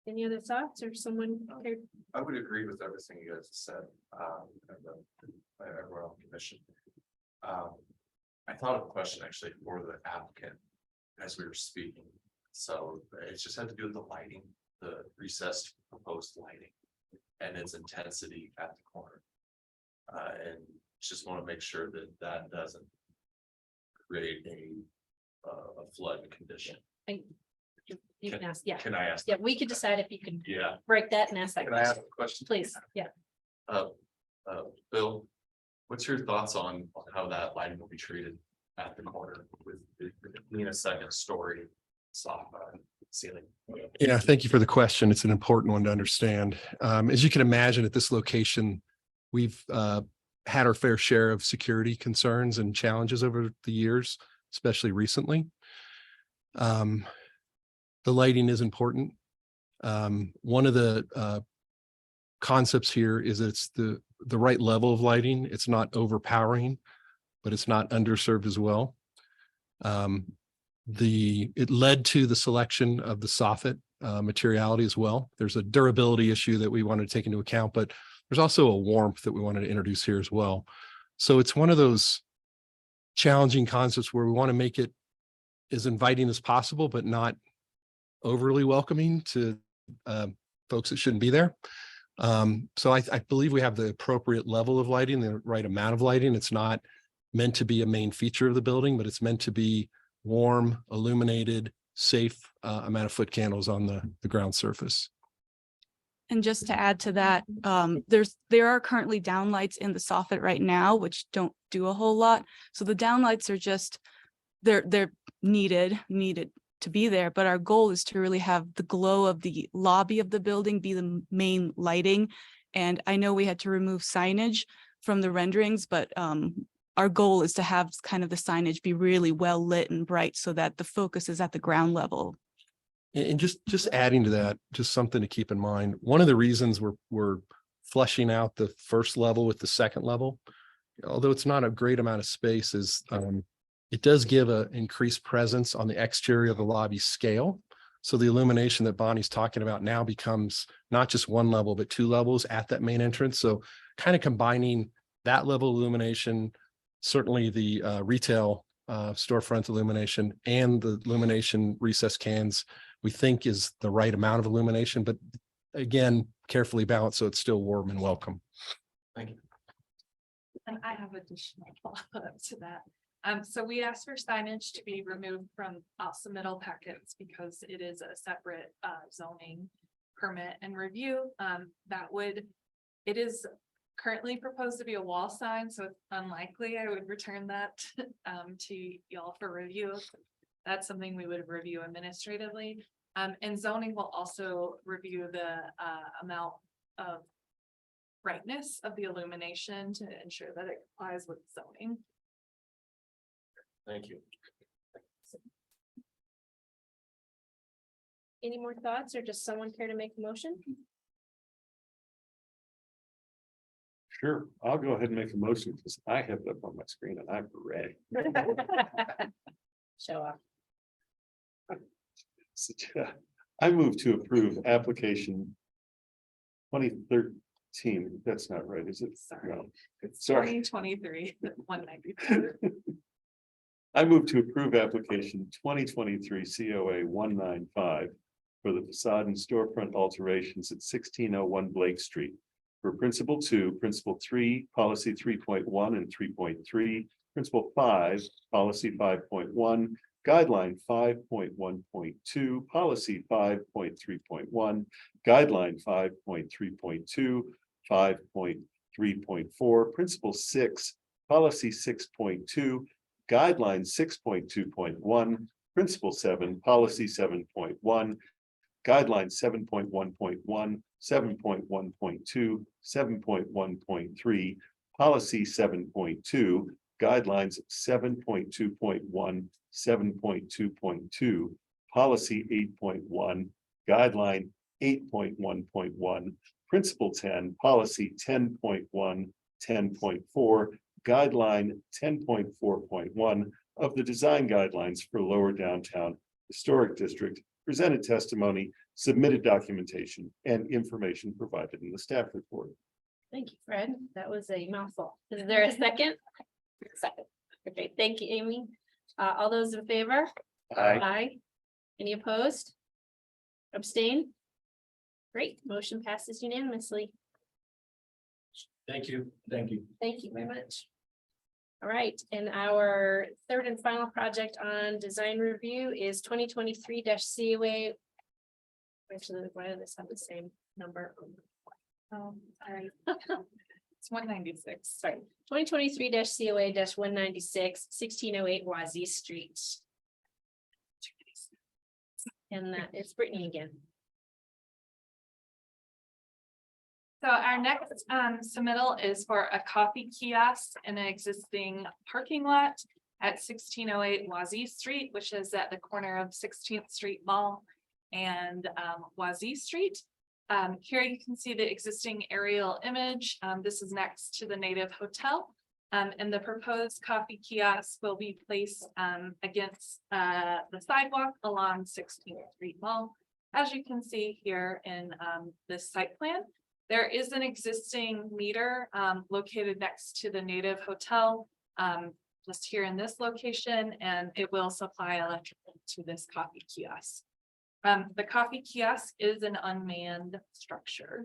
Any other thoughts or someone? Okay. I would agree with everything you guys said, by everyone on the commission. I thought of a question actually for the applicant as we were speaking. So it just had to do with the lighting, the recessed proposed lighting and its intensity at the corner. And just want to make sure that that doesn't create a flood condition. You can ask, yeah, Can I ask? yeah, we could decide if you can Yeah, break that and ask that can I ask question, a question? please, yeah. Bill, what's your thoughts on how that lighting will be treated at the corner with being a second story soft ceiling? Yeah, thank you for the question. It's an important one to understand. As you can imagine, at this location, we've had our fair share of security concerns and challenges over the years, especially recently. The lighting is important. One of the concepts here is that it's the right level of lighting. It's not overpowering, but it's not underserved as well. It led to the selection of the soffit materiality as well. There's a durability issue that we wanted to take into account, but there's also a warmth that we wanted to introduce here as well. So it's one of those challenging concepts where we want to make it as inviting as possible, but not overly welcoming to folks that shouldn't be there. So I believe we have the appropriate level of lighting, the right amount of lighting. It's not meant to be a main feature of the building, but it's meant to be warm, illuminated, safe amount of foot candles on the ground surface. And just to add to that, there are currently downlights in the soffit right now, which don't do a whole lot. So the downlights are just, they're needed to be there, but our goal is to really have the glow of the lobby of the building be the main lighting. And I know we had to remove signage from the renderings, but our goal is to have kind of the signage be really well lit and bright so that the focus is at the ground level. And just adding to that, just something to keep in mind. One of the reasons we're fleshing out the first level with the second level, although it's not a great amount of space, is it does give an increased presence on the exterior of the lobby scale. So the illumination that Bonnie's talking about now becomes not just one level, but two levels at that main entrance. So kind of combining that level of illumination, certainly the retail storefront illumination and the illumination recessed cans, we think is the right amount of illumination, but again, carefully balanced so it's still warm and welcome. Thank you. And I have additional follow-up to that. So we asked for signage to be removed from submittal packets because it is a separate zoning permit and review. It is currently proposed to be a wall sign, so it's unlikely I would return that to y'all for review. That's something we would review administratively. And zoning will also review the amount of brightness of the illumination to ensure that it complies with zoning. Thank you. Any more thoughts or just someone care to make a motion? Sure, I'll go ahead and make a motion because I have it up on my screen and I'm ready. Show off. I move to approve application 2013. That's not right, is it? Sorry. No. It's Sorry. 2023, 194. I move to approve application 2023 COA 195 for the facade and storefront alterations at 1601 Blake Street for Principle 2, Principle 3, Policy 3.1 and 3.3, Principle 5, Policy 5.1, Guideline 5.1.2, Policy 5.3.1, Guideline 5.3.2, 5.3.4, Principle 6, Policy 6.2, Guideline 6.2.1, Principle 7, Policy 7.1, Guideline 7.1.1, 7.1.2, 7.1.3, Policy 7.2, Guidelines 7.2.1, 7.2.2, Policy 8.1, Guideline 8.1.1, Principle 10, Policy 10.1, 10.4, Guideline 10.4.1 of the Design Guidelines for Lower Downtown Historic District presented testimony, submitted documentation, and information provided in the staff report. Thank you, Fred. That was a mouthful. Is there a second? Second. Okay, thank you, Amy. All those in favor? Aye. Any opposed? Abstain? Great, motion passes unanimously. Thank you. Thank you. Thank you very much. All right, and our third and final project on design review is 2023 COA. Actually, why do this have the same number? Sorry. It's 196. Sorry, 2023 COA 196, 1608 Wazee Street. And that is Brittany again. So our next submittal is for a coffee kiosk in an existing parking lot at 1608 Wazee Street, which is at the corner of 16th Street Mall and Wazee Street. Here you can see the existing aerial image. This is next to the Native Hotel. And the proposed coffee kiosk will be placed against the sidewalk along 16th Street Mall. As you can see here in this site plan, there is an existing meter located next to the Native Hotel, just here in this location, and it will supply electricity to this coffee kiosk. The coffee kiosk is an unmanned structure.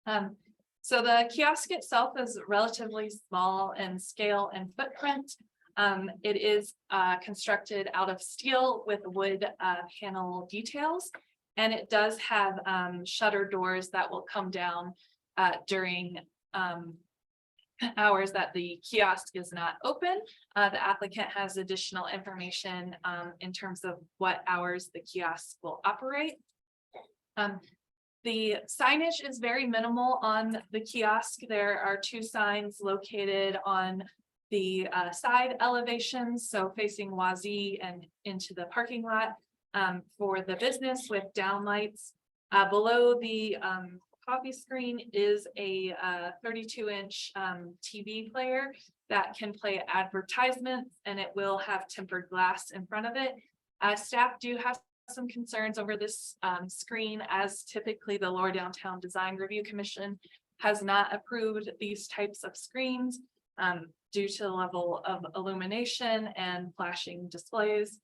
So the kiosk itself is relatively small in scale and footprint. It is constructed out of steel with wood panel details. And it does have shutter doors that will come down during hours that the kiosk is not open. The applicant has additional information in terms of what hours the kiosk will operate. The signage is very minimal on the kiosk. There are two signs located on the side elevations, so facing Wazee and into the parking lot. For the business with downlights. Below the coffee screen is a 32-inch TV player that can play advertisements, and it will have tempered glass in front of it. Staff do have some concerns over this screen, as typically the Lower Downtown Design Review Commission has not approved these types of screens due to the level of illumination and flashing displays.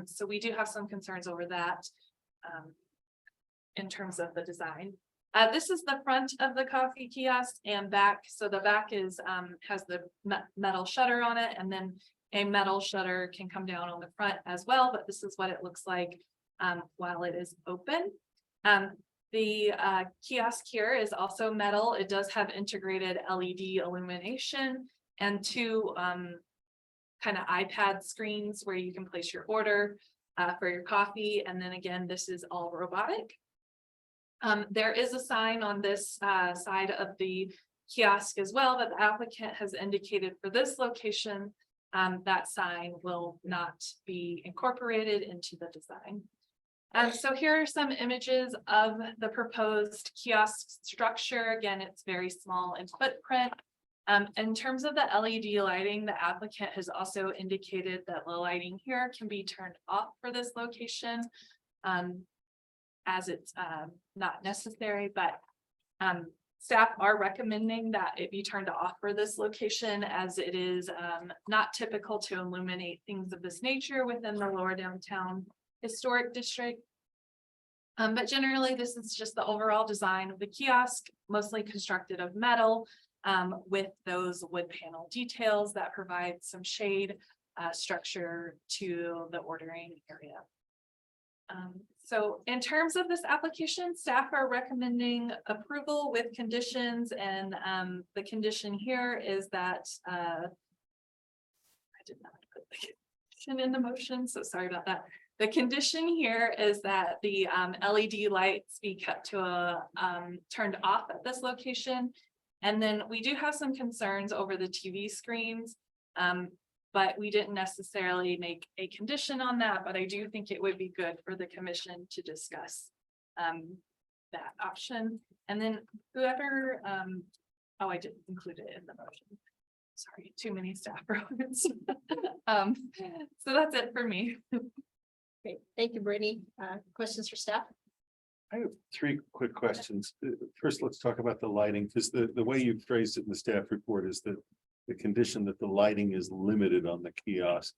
So we do have some concerns over that in terms of the design. This is the front of the coffee kiosk and back. So the back is has the metal shutter on it, and then a metal shutter can come down on the front as well. But this is what it looks like while it is open. The kiosk here is also metal. It does have integrated LED illumination and two kind of iPad screens where you can place your order for your coffee. And then again, this is all robotic. There is a sign on this side of the kiosk as well, but the applicant has indicated for this location, that sign will not be incorporated into the design. So here are some images of the proposed kiosk structure. Again, it's very small in footprint. In terms of the LED lighting, the applicant has also indicated that the lighting here can be turned off for this location as it's not necessary, but staff are recommending that it be turned off for this location, as it is not typical to illuminate things of this nature within the Lower Downtown Historic District. But generally, this is just the overall design of the kiosk, mostly constructed of metal, with those wood panel details that provide some shade structure to the ordering area. So in terms of this application, staff are recommending approval with conditions, and the condition here is that I did not put the condition in the motion, so sorry about that. The condition here is that the LED lights be kept to a turned off at this location. And then we do have some concerns over the TV screens, but we didn't necessarily make a condition on that, but I do think it would be good for the commission to discuss that option. And then whoever, oh, I didn't include it in the motion. Sorry, too many staff comments. So that's it for me. Great, thank you, Brittany. Questions for staff? I have three quick questions. First, let's talk about the lighting, because the way you phrased it in the staff report is that the condition that the lighting is limited on the kiosk.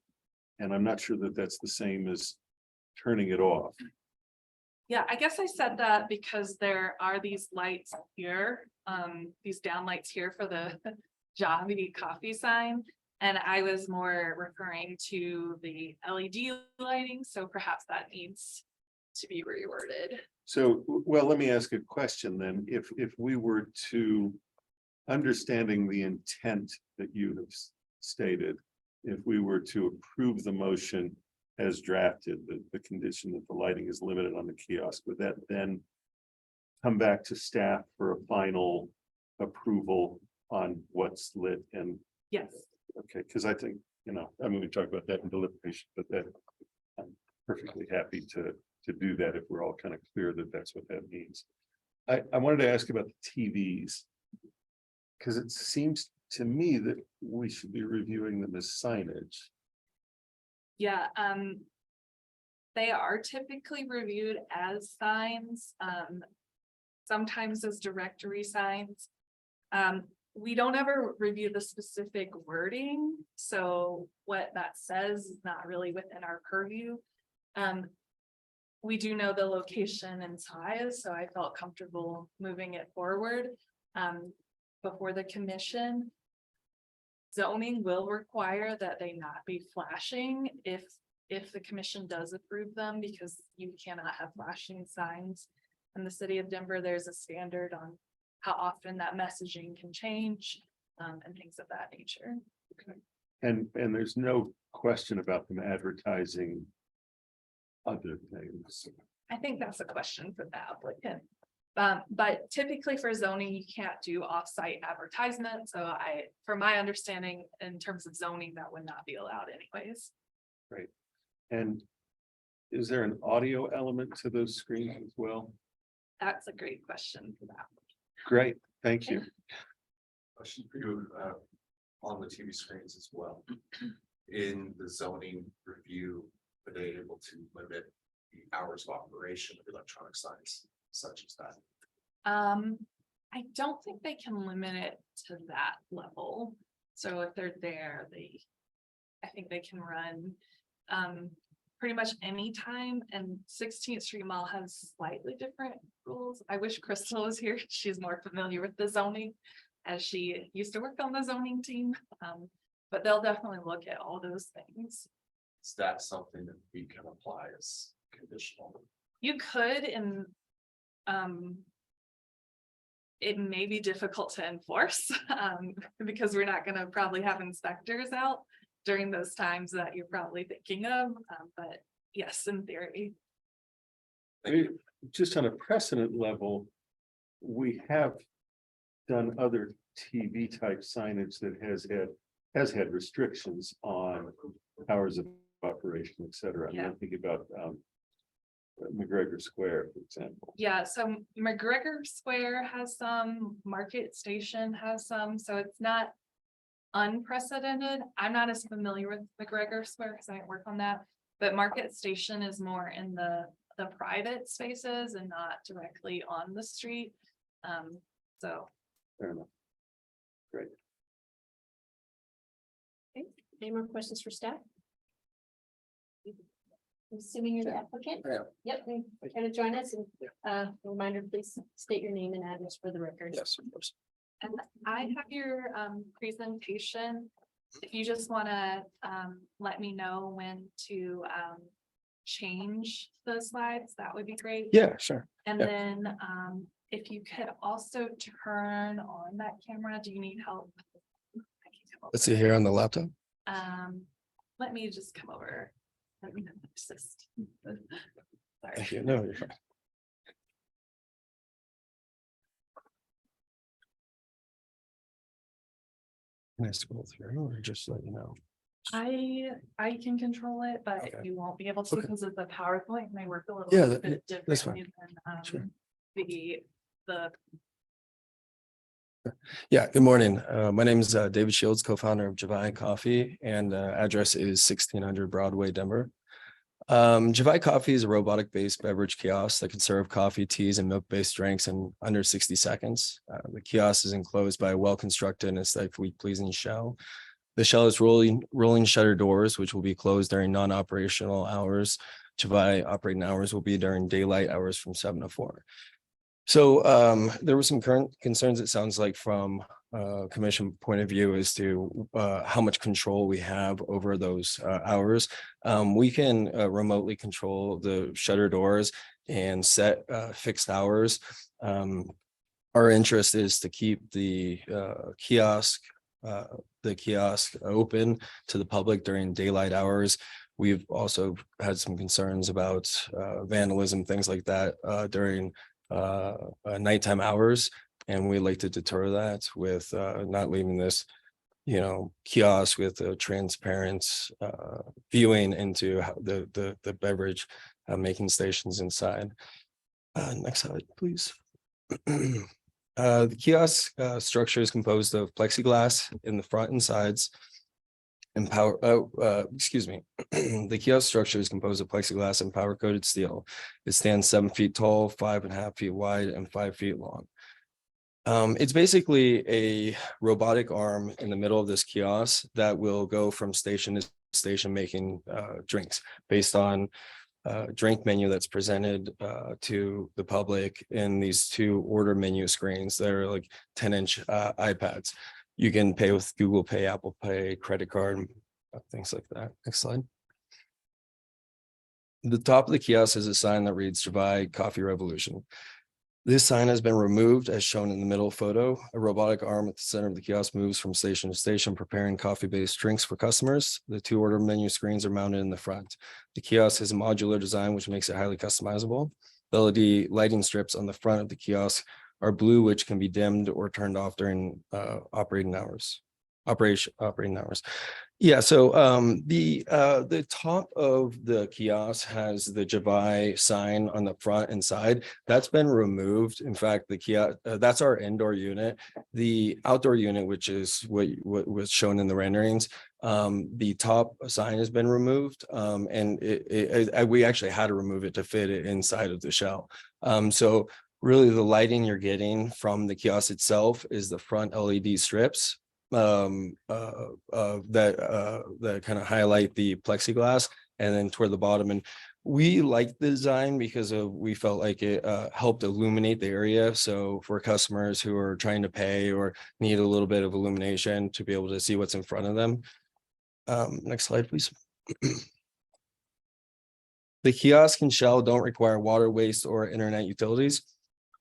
And I'm not sure that that's the same as turning it off. Yeah, I guess I said that because there are these lights here, these down lights here for the Javi coffee sign. And I was more referring to the LED lighting, so perhaps that needs to be reworded. So, well, let me ask a question then. If we were to, understanding the intent that you have stated, if we were to approve the motion as drafted, the condition that the lighting is limited on the kiosk, would that then come back to staff for a final approval on what's lit? And Yes. okay, because I think, I mean, we talked about that in deliberation, but that I'm perfectly happy to do that if we're all kind of clear that that's what that means. I wanted to ask about the TVs. Because it seems to me that we should be reviewing them as signage. Yeah, they are typically reviewed as signs, sometimes as directory signs. We don't ever review the specific wording, so what that says is not really within our purview. We do know the location and size, so I felt comfortable moving it forward before the commission. Zoning will require that they not be flashing if the commission does approve them, because you cannot have flashing signs. In the city of Denver, there's a standard on how often that messaging can change and things of that nature. Okay. And there's no question about them advertising other things. I think that's a question for the applicant. But typically for zoning, you can't do off-site advertisement. So from my understanding, in terms of zoning, that would not be allowed anyways. Right. And is there an audio element to those screens as well? That's a great question for that. Great, thank you. Question for you, on the TV screens as well. In the zoning review, are they able to limit the hours of operation of electronic signs such as that? I don't think they can limit it to that level. So if they're there, I think they can run pretty much any time, and 16th Street Mall has slightly different rules. I wish Crystal was here. She's more familiar with the zoning, as she used to work on the zoning team. But they'll definitely look at all those things. Is that something that we can apply as conditional? You could, and it may be difficult to enforce because we're not going to probably have inspectors out during those times that you're probably thinking of. But yes, in theory. I mean, just on a precedent level, we have done other TV type signage that has had restrictions on hours of operation, et cetera. Yeah. I'm thinking about McGregor Square, for example. Yeah, so McGregor Square has some, Market Station has some, so it's not unprecedented. I'm not as familiar with McGregor Square because I didn't work on that, but Market Station is more in the private spaces and not directly on the street. So. Fair enough. Great. Okay, any more questions for staff? I'm assuming you're the applicant? Yeah. Yep, kind of join us, and reminder, please state your name and address for the record. Yes, of course. And I have your presentation. If you just want to let me know when to change the slides, that would be great. Yeah, sure. And yeah. then if you could also turn on that camera, do you need help? I can come over. Let's see here on the laptop. Let me just come over. Let me assist. Sorry. Thank you. No, you're fine. Can I scroll through or just let you know? I can control it, but Okay. you won't be able to Okay. because of the PowerPoint may work a little Yeah, bit that's fine. differently than Sure. the Yeah, good morning. My name is David Shields, co-founder of Javai Coffee, and address is 1600 Broadway, Denver. Javai Coffee is a robotic-based beverage kiosk that can serve coffee, teas, and milk-based drinks in under 60 seconds. The kiosk is enclosed by a well-constructed and aesthetically pleasing shell. The shell is rolling shutter doors, which will be closed during non-operational hours. Javai operating hours will be during daylight hours from 7 to 4. So there were some current concerns, it sounds like, from commission point of view as to how much control we have over those hours. We can remotely control the shutter doors and set fixed hours. Our interest is to keep the kiosk open to the public during daylight hours. We've also had some concerns about vandalism, things like that during nighttime hours, and we like to deter that with not leaving this, kiosk with a transparent viewing into how the beverage making stations inside. Next slide, please. The kiosk structure is composed of plexiglass in the front and sides. The kiosk structure is composed of plexiglass and powder coated steel. It stands 7 feet tall, 5.5 feet wide, and 5 feet long. It's basically a robotic arm in the middle of this kiosk that will go from station to station making drinks based on drink menu that's presented to the public in these 2 order menu screens that are like 10-inch iPads. You can pay with Google Pay, Apple Pay, credit card, things like that. Next slide. The top of the kiosk is a sign that reads Javai Coffee Revolution. This sign has been removed as shown in the middle photo. A robotic arm at the center of the kiosk moves from station to station, preparing coffee-based drinks for customers. The 2 order menu screens are mounted in the front. The kiosk has a modular design, which makes it highly customizable. The LED lighting strips on the front of the kiosk are blue, which can be dimmed or turned off during operating hours. Yeah, so the top of the kiosk has the Javai sign on the front and side. That's been removed. In fact, the kiosk, that's our indoor unit. The outdoor unit, which is what was shown in the renderings, the top sign has been removed, and we actually had to remove it to fit it inside of the shell. So really the lighting you're getting from the kiosk itself is the front LED strips that kind of highlight the plexiglass, and then toward the bottom. And we like the design because we felt like it helped illuminate the area. So for customers who are trying to pay or need a little bit of illumination to be able to see what's in front of them. Next slide, please. The kiosk and shell don't require water, waste, or internet utilities.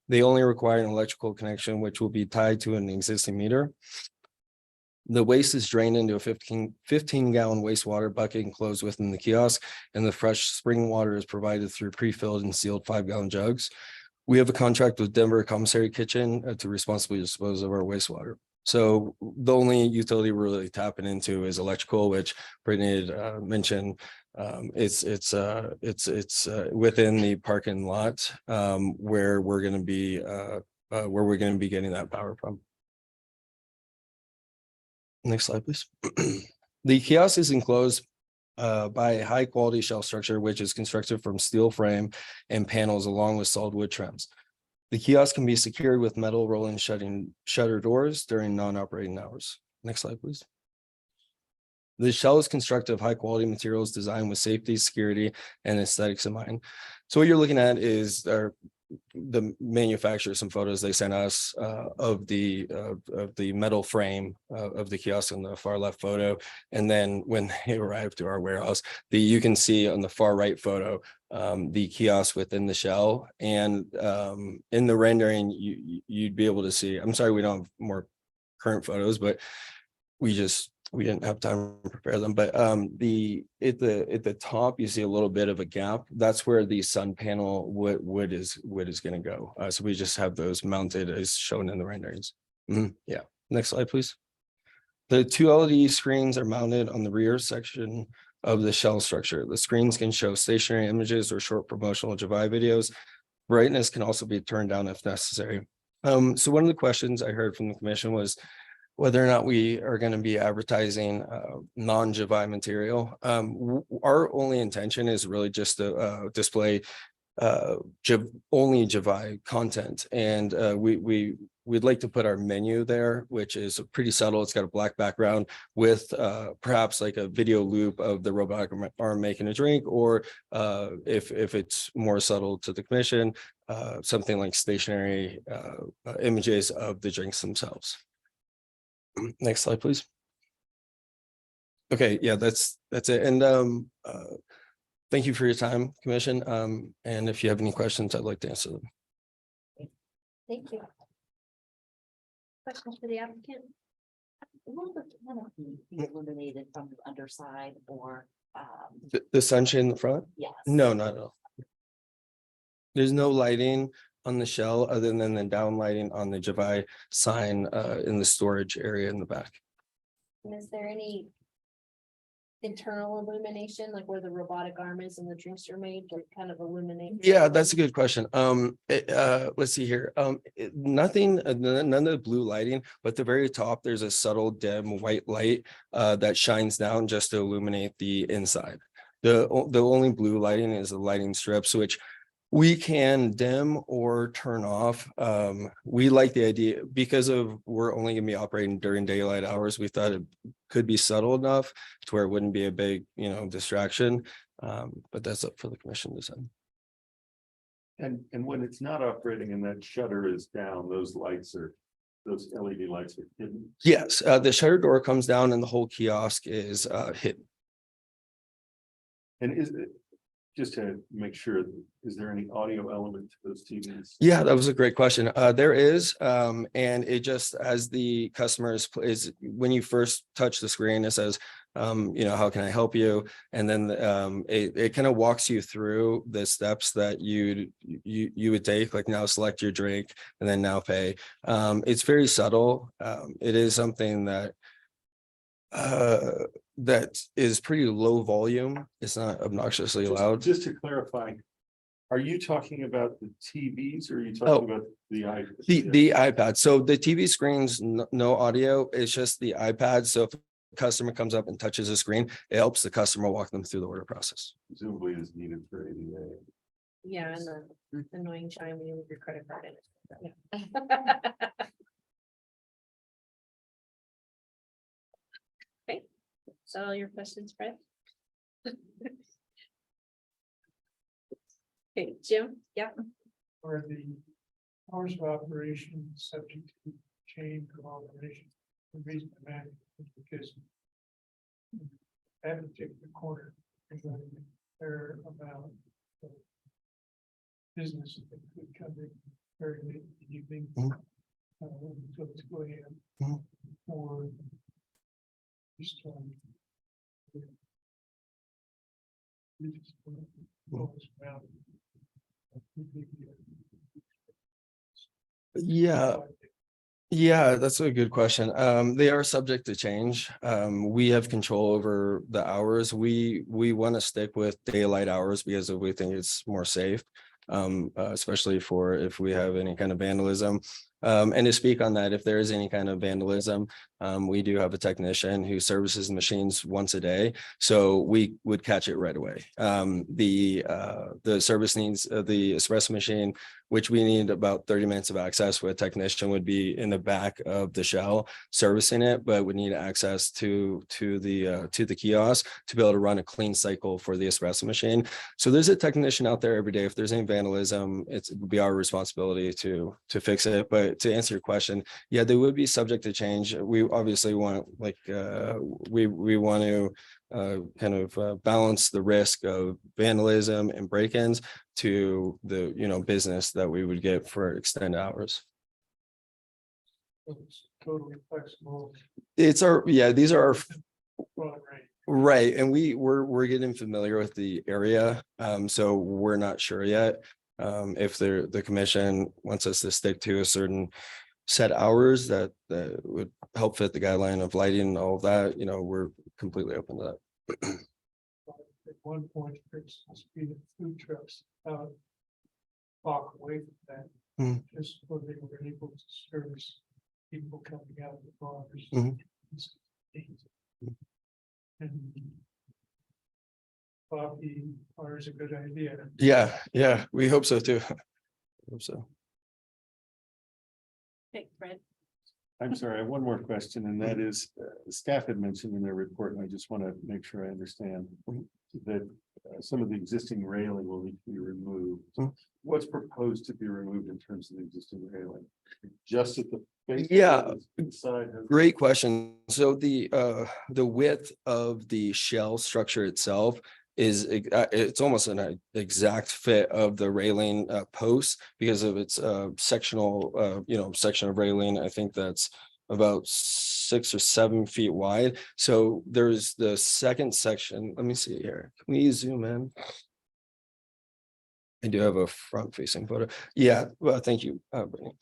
They only require an electrical connection, which will be tied to an existing meter. The waste is drained into a 15-gallon wastewater bucket enclosed within the kiosk, and the fresh spring water is provided through pre-filled and sealed 5-gallon jugs. We have a contract with Denver Commissary Kitchen to responsibly dispose of our wastewater. So the only utility we're really tapping into is electrical, which Brittany had mentioned. It's within the parking lot where we're going to be getting that power from. Next slide, please. The kiosk is enclosed by a high quality shell structure, which is constructed from steel frame and panels along with solid wood trims. The kiosk can be secured with metal rolling shutter doors during non-operating hours. Next slide, please. The shell is constructed of high quality materials designed with safety, security, and aesthetics in mind. So what you're looking at is the manufacturer, some photos they sent us of the metal frame of the kiosk in the far left photo. And then when they arrived to our warehouse, you can see on the far right photo the kiosk within the shell. And in the rendering, you'd be able to see, I'm sorry we don't have more current photos, but we didn't have time to prepare them. But at the top, you see a little bit of a gap. That's where the sun panel wood is going to go. So we just have those mounted as shown in the renderings. Yeah. Next slide, please. The 2 LED screens are mounted on the rear section of the shell structure. The screens can show stationary images or short promotional Javai videos. Brightness can also be turned down if necessary. So one of the questions I heard from the commission was, whether or not we are going to be advertising non-Javai material. Our only intention is really just to display only Javai content, and we'd like to put our menu there, which is pretty subtle. It's got a black background with perhaps like a video loop of the robotic arm making a drink, or if it's more subtle to the commission, something like stationary images of the drinks themselves. Next slide, please. Okay, yeah, that's it. And thank you for your time, Commission. And if you have any questions, I'd like to answer them. Thank you. Questions for the applicant? Will the canopy be illuminated from the underside or? The sunshade in the front? Yes. No, not at all. There's no lighting on the shell other than the down lighting on the Javai sign in the storage area in the back. And is there any internal illumination, like where the robotic arm is and the drinks are made, like kind of illuminate? Yeah, that's a good question. Let's see here. Nothing, none of the blue lighting, but at the very top, there's a subtle dim white light that shines down just to illuminate the inside. The only blue lighting is the lighting strips, which we can dim or turn off. We like the idea because we're only gonna be operating during daylight hours. We thought it could be subtle enough to where it wouldn't be a big, distraction. But that's up for the commission to decide. And when it's not operating and that shutter is down, those LED lights are hidden. Yes, the shutter door comes down and the whole kiosk is hidden. And is it, just to make sure, is there any audio element to those TVs? Yeah, that was a great question. There is, and it just, as the customers is, when you first touch the screen, it says, how can I help you? And then it kind of walks you through the steps that you would take, like now select your drink and then now pay. It's very subtle. It is something that that is pretty low volume. It's not obnoxiously loud. Just to clarify, are you talking about the TVs or are you talking about the iPad? The iPad. So the TV screens, no audio. It's just the iPad. So if a customer comes up and touches the screen, it helps the customer walk them through the order process. Presumably is needed for ADA. Yeah, and the annoying chime when you leave your credit card in it. Yeah. Okay, so all your questions, Fred? Okay, Jim, yeah. Are the hours of operation subject to change of operation? The reason I'm asking is because that particular corner is going to care about the business that could come in very late in the evening. Until 2 a.m. Or just Yeah, that's a good question. They are subject to change. We have control over the hours. We want to stick with daylight hours because we think it's more safe, especially for if we have any kind of vandalism. And to speak on that, if there is any kind of vandalism, we do have a technician who services machines once a day, so we would catch it right away. The service needs the espresso machine, which we need about 30 minutes of access with a technician, would be in the back of the shell servicing it, but would need access to the kiosk to be able to run a clean cycle for the espresso machine. So there's a technician out there every day. If there's any vandalism, it would be our responsibility to fix it. But to answer your question, yeah, they would be subject to change. We obviously want, like, we want to kind of balance the risk of vandalism and break-ins to the business that we would get for extended hours. It's totally flexible. These are our Right. right, and we're getting familiar with the area, so we're not sure yet if the commission wants us to stick to a certain set hours that would help fit the guideline of lighting and all of that. We're completely open to that. At one point, there's speed of food trucks walk away from that. Just so they were able to service people coming out of the bars. Mhm. And coffee bar is a good idea. Yeah, we hope so too. Hope so. Okay, Fred. I'm sorry, I have one more question, and that is, staff had mentioned in their report, and I just want to make sure I understand that some of the existing railing will need to be removed. Mhm. What's proposed to be removed in terms of the existing railing? Just at the base? Yeah. Side of- Great question. So the width of the shell structure itself is it's almost an exact fit of the railing posts because of its sectional section of railing. I think that's about 6 or 7 feet wide. So there's the second section. Let me see here. Can we zoom in? I do have a front facing photo. Yeah, well, thank you, Brittany.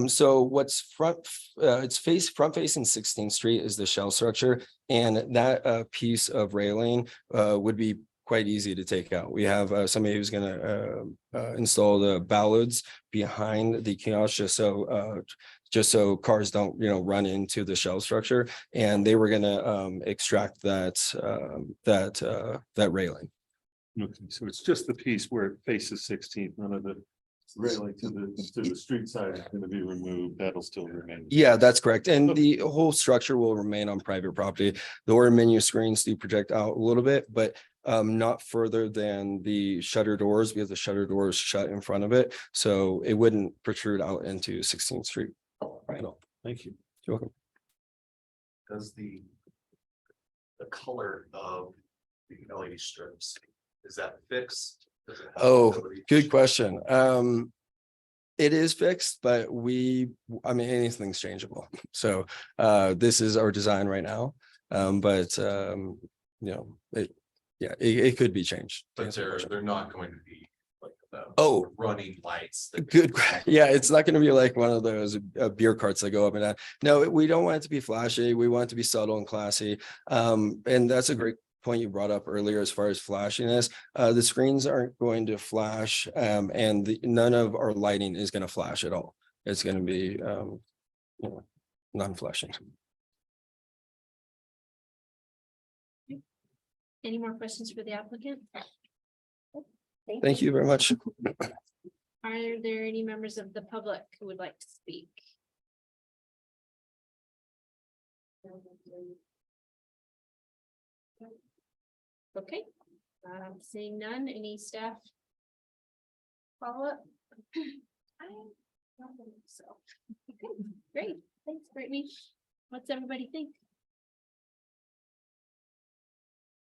So what's front facing 16th Street is the shell structure, and that piece of railing would be quite easy to take out. We have somebody who's gonna install the ballards behind the kiosk just so cars don't run into the shell structure, and they were gonna extract that railing. Okay, so it's just the piece where it faces 16th, none of the railing to the street side is going to be removed, that'll still remain. Yeah, that's correct. And the whole structure will remain on private property. The order menu screens do project out a little bit, but not further than the shutter doors because the shutter doors shut in front of it. So it wouldn't protrude out into 16th Street. Right. Thank you. You're welcome. Does the color of the LED strips, is that fixed? Does it have Oh, ability to good change? question. It is fixed, but anything's changeable. So this is our design right now. It could be changed. But they're not going to be like the Oh, running lights. good. Yeah, it's not going to be like one of those beer carts that go up and down. No, we don't want it to be flashy. We want it to be subtle and classy. And that's a great point you brought up earlier as far as flashiness. The screens aren't going to flash, and none of our lighting is going to flash at all. It's going to be non-flashing. Any more questions for the applicant? Thank you very much. Are there any members of the public who would like to speak? Okay, seeing none, any staff? Follow up? I don't think so. Okay, great, thanks, Brittany. What's everybody think?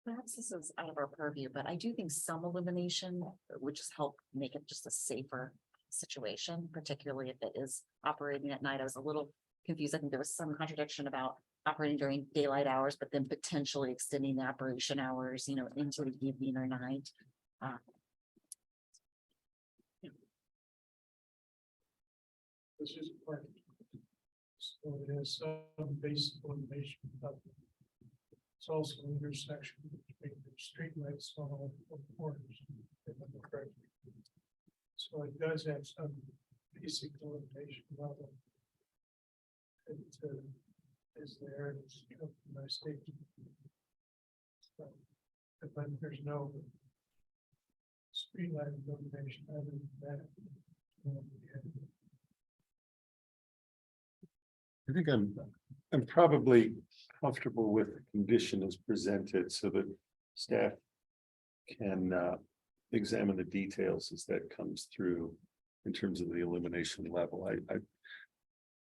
Perhaps this is out of our purview, but I do think some illumination would just help make it just a safer situation, particularly if it is operating at night. I was a little confused. I think there was some contradiction about operating during daylight hours, but then potentially extending the operation hours, into the evening or night. This is part. So it has some basic illumination. But it's also an intersection between the streetlights on all four corners. if I'm correct. So it does have some basic illumination level. It is there, it's my safety. So, but there's no streetlight illumination other than that. I think I'm probably comfortable with the condition as presented so that staff can examine the details as that comes through in terms of the illumination level.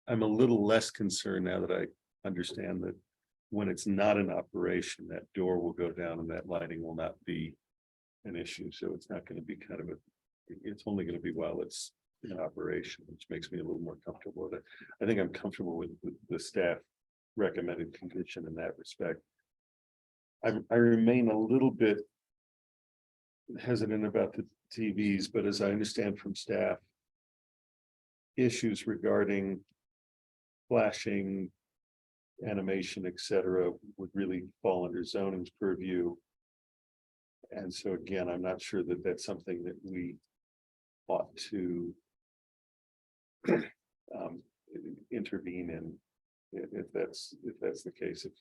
I'm a little less concerned now that I understand that when it's not in operation, that door will go down and that lighting will not be an issue. So it's not going to be kind of it's only going to be while it's in operation, which makes me a little more comfortable with it. I think I'm comfortable with the staff recommended condition in that respect. I remain a little bit hesitant about the TVs, but as I understand from staff, issues regarding flashing, animation, etc., would really fall under zoning's purview. And so again, I'm not sure that that's something that we ought to intervene in. If that's the case, if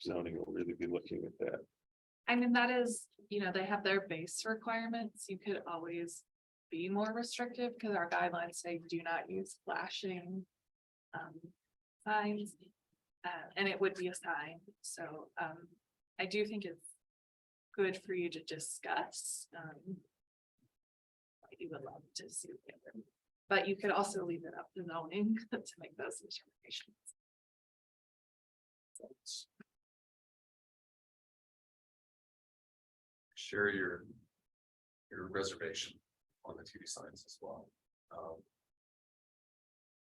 zoning will really be looking at that. I mean, that is, they have their base requirements. You could always be more restrictive because our guidelines say do not use flashing signs. And it would be a sign. So I do think it's good for you to discuss. I would love to see the other, but you could also leave it up to zoning to make those determinations. Share your reservation on the TV signs as well.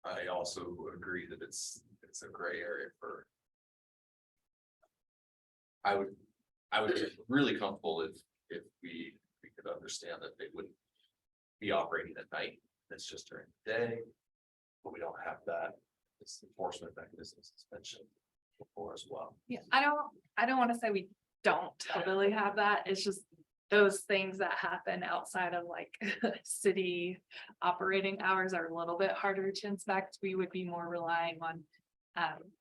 I also agree that it's a gray area for. I would be really comfortable if we could understand that they wouldn't be operating at night. It's just during the day, but we don't have that. It's enforcement mechanisms as mentioned before as well. Yeah, I don't want to say we don't totally have that. It's just those things that happen outside of like city operating hours are a little bit harder to inspect. We would be more relying on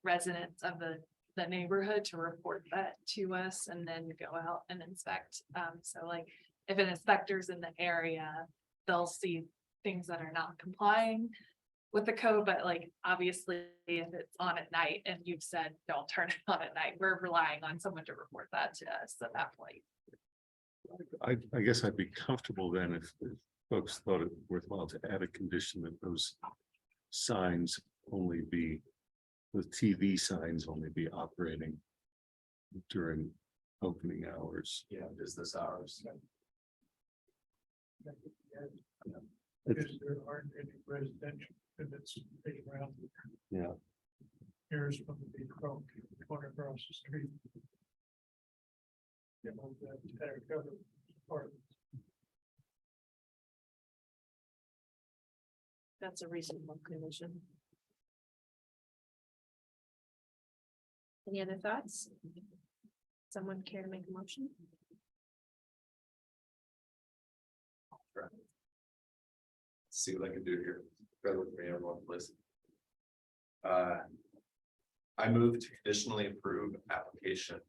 residents of the neighborhood to report that to us and then go out and inspect. So like if an inspector's in the area, they'll see things that are not complying with the code, but like obviously if it's on at night and you've said don't turn it on at night, we're relying on someone to report that to us at that point. I guess I'd be comfortable then if folks thought it worthwhile to add a condition that those signs only be, the TV signs only be operating during opening hours. Yeah, business hours. Because there aren't any residential units around. Yeah. Here's from the big corner across the street. You know, that cover part. That's a reasonable condition. Any other thoughts? Someone care to make a motion? See what I can do here. Bear with me, everyone, please. I move to conditionally approve application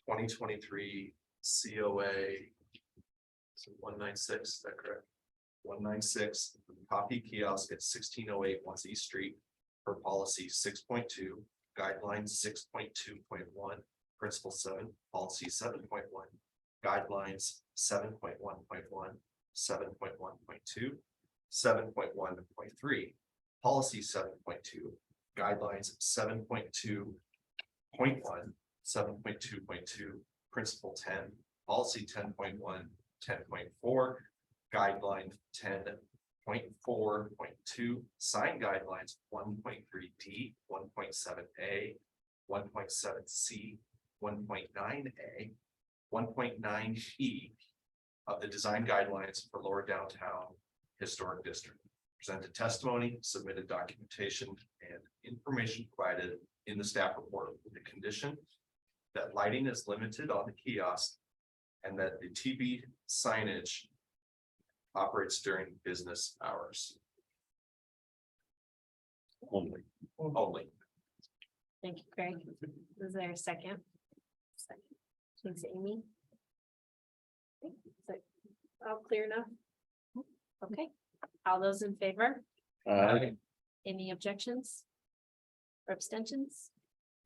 2023 COA 196, is that correct? 196 copy kiosk at 1608 Once East Street per policy 6.2, guidelines 6.2.1, principle 7, policy 7.1, guidelines 7.1.1, 7.1.2, 7.1.3, policy 7.2, guidelines 7.2.1, 7.2.2, principle 10, policy 10.1, 10.4, guideline 10.4.2, sign guidelines 1.3D, 1.7A, 1.7C, 1.9A, 1.9E of the design guidelines for Lower Downtown Historic District. Presented testimony, submitted documentation, and information provided in the staff report with the condition that lighting is limited on the kiosk and that the TV signage operates during business hours Only. only. Thank you, Craig. Is there a second? Second. Thanks, Amy. Okay, is that all clear enough? Okay, all those in favor? Any objections? Or abstentions?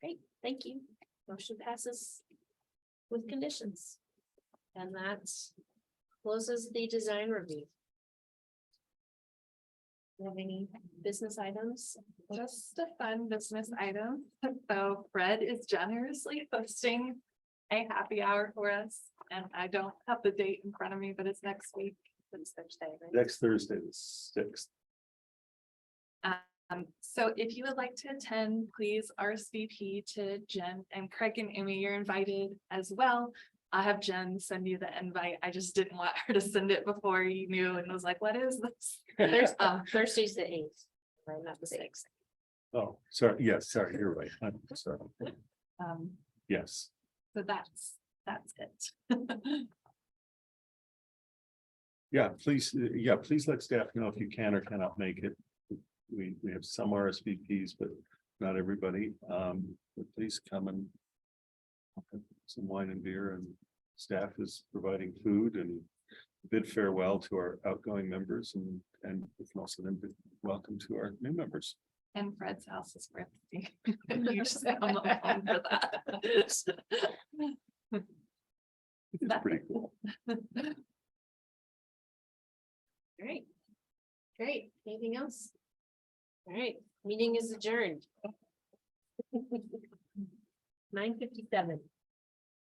Great, thank you. Motion passes with conditions. And that closes the design review. Do you have any business items? Just a fun business item. So Fred is generously hosting a happy hour for us. And I don't have the date in front of me, but it's next week. It's Thursday, right? Next Thursday, the 6th. So if you would like to attend, please RSVP to Jen and Craig and Amy, you're invited as well. I have Jen send you the invite. I just didn't want her to send it before you knew and was like, what is this? Thursday's the 8th, right, not the 6th. Oh, sorry. Yes, sorry, you're right. I'm sorry. Yes. So that's it. Yeah, please let staff know if you can or cannot make it. we have some RSVPs, but not everybody. But please come and have some wine and beer, and staff is providing food, and bid farewell to our outgoing members, and we can also then bid welcome to our new members. And Fred's house is empty. You just sit on the phone for that. It's pretty cool. All right. Great. Anything else? All right, meeting is adjourned. 9:57.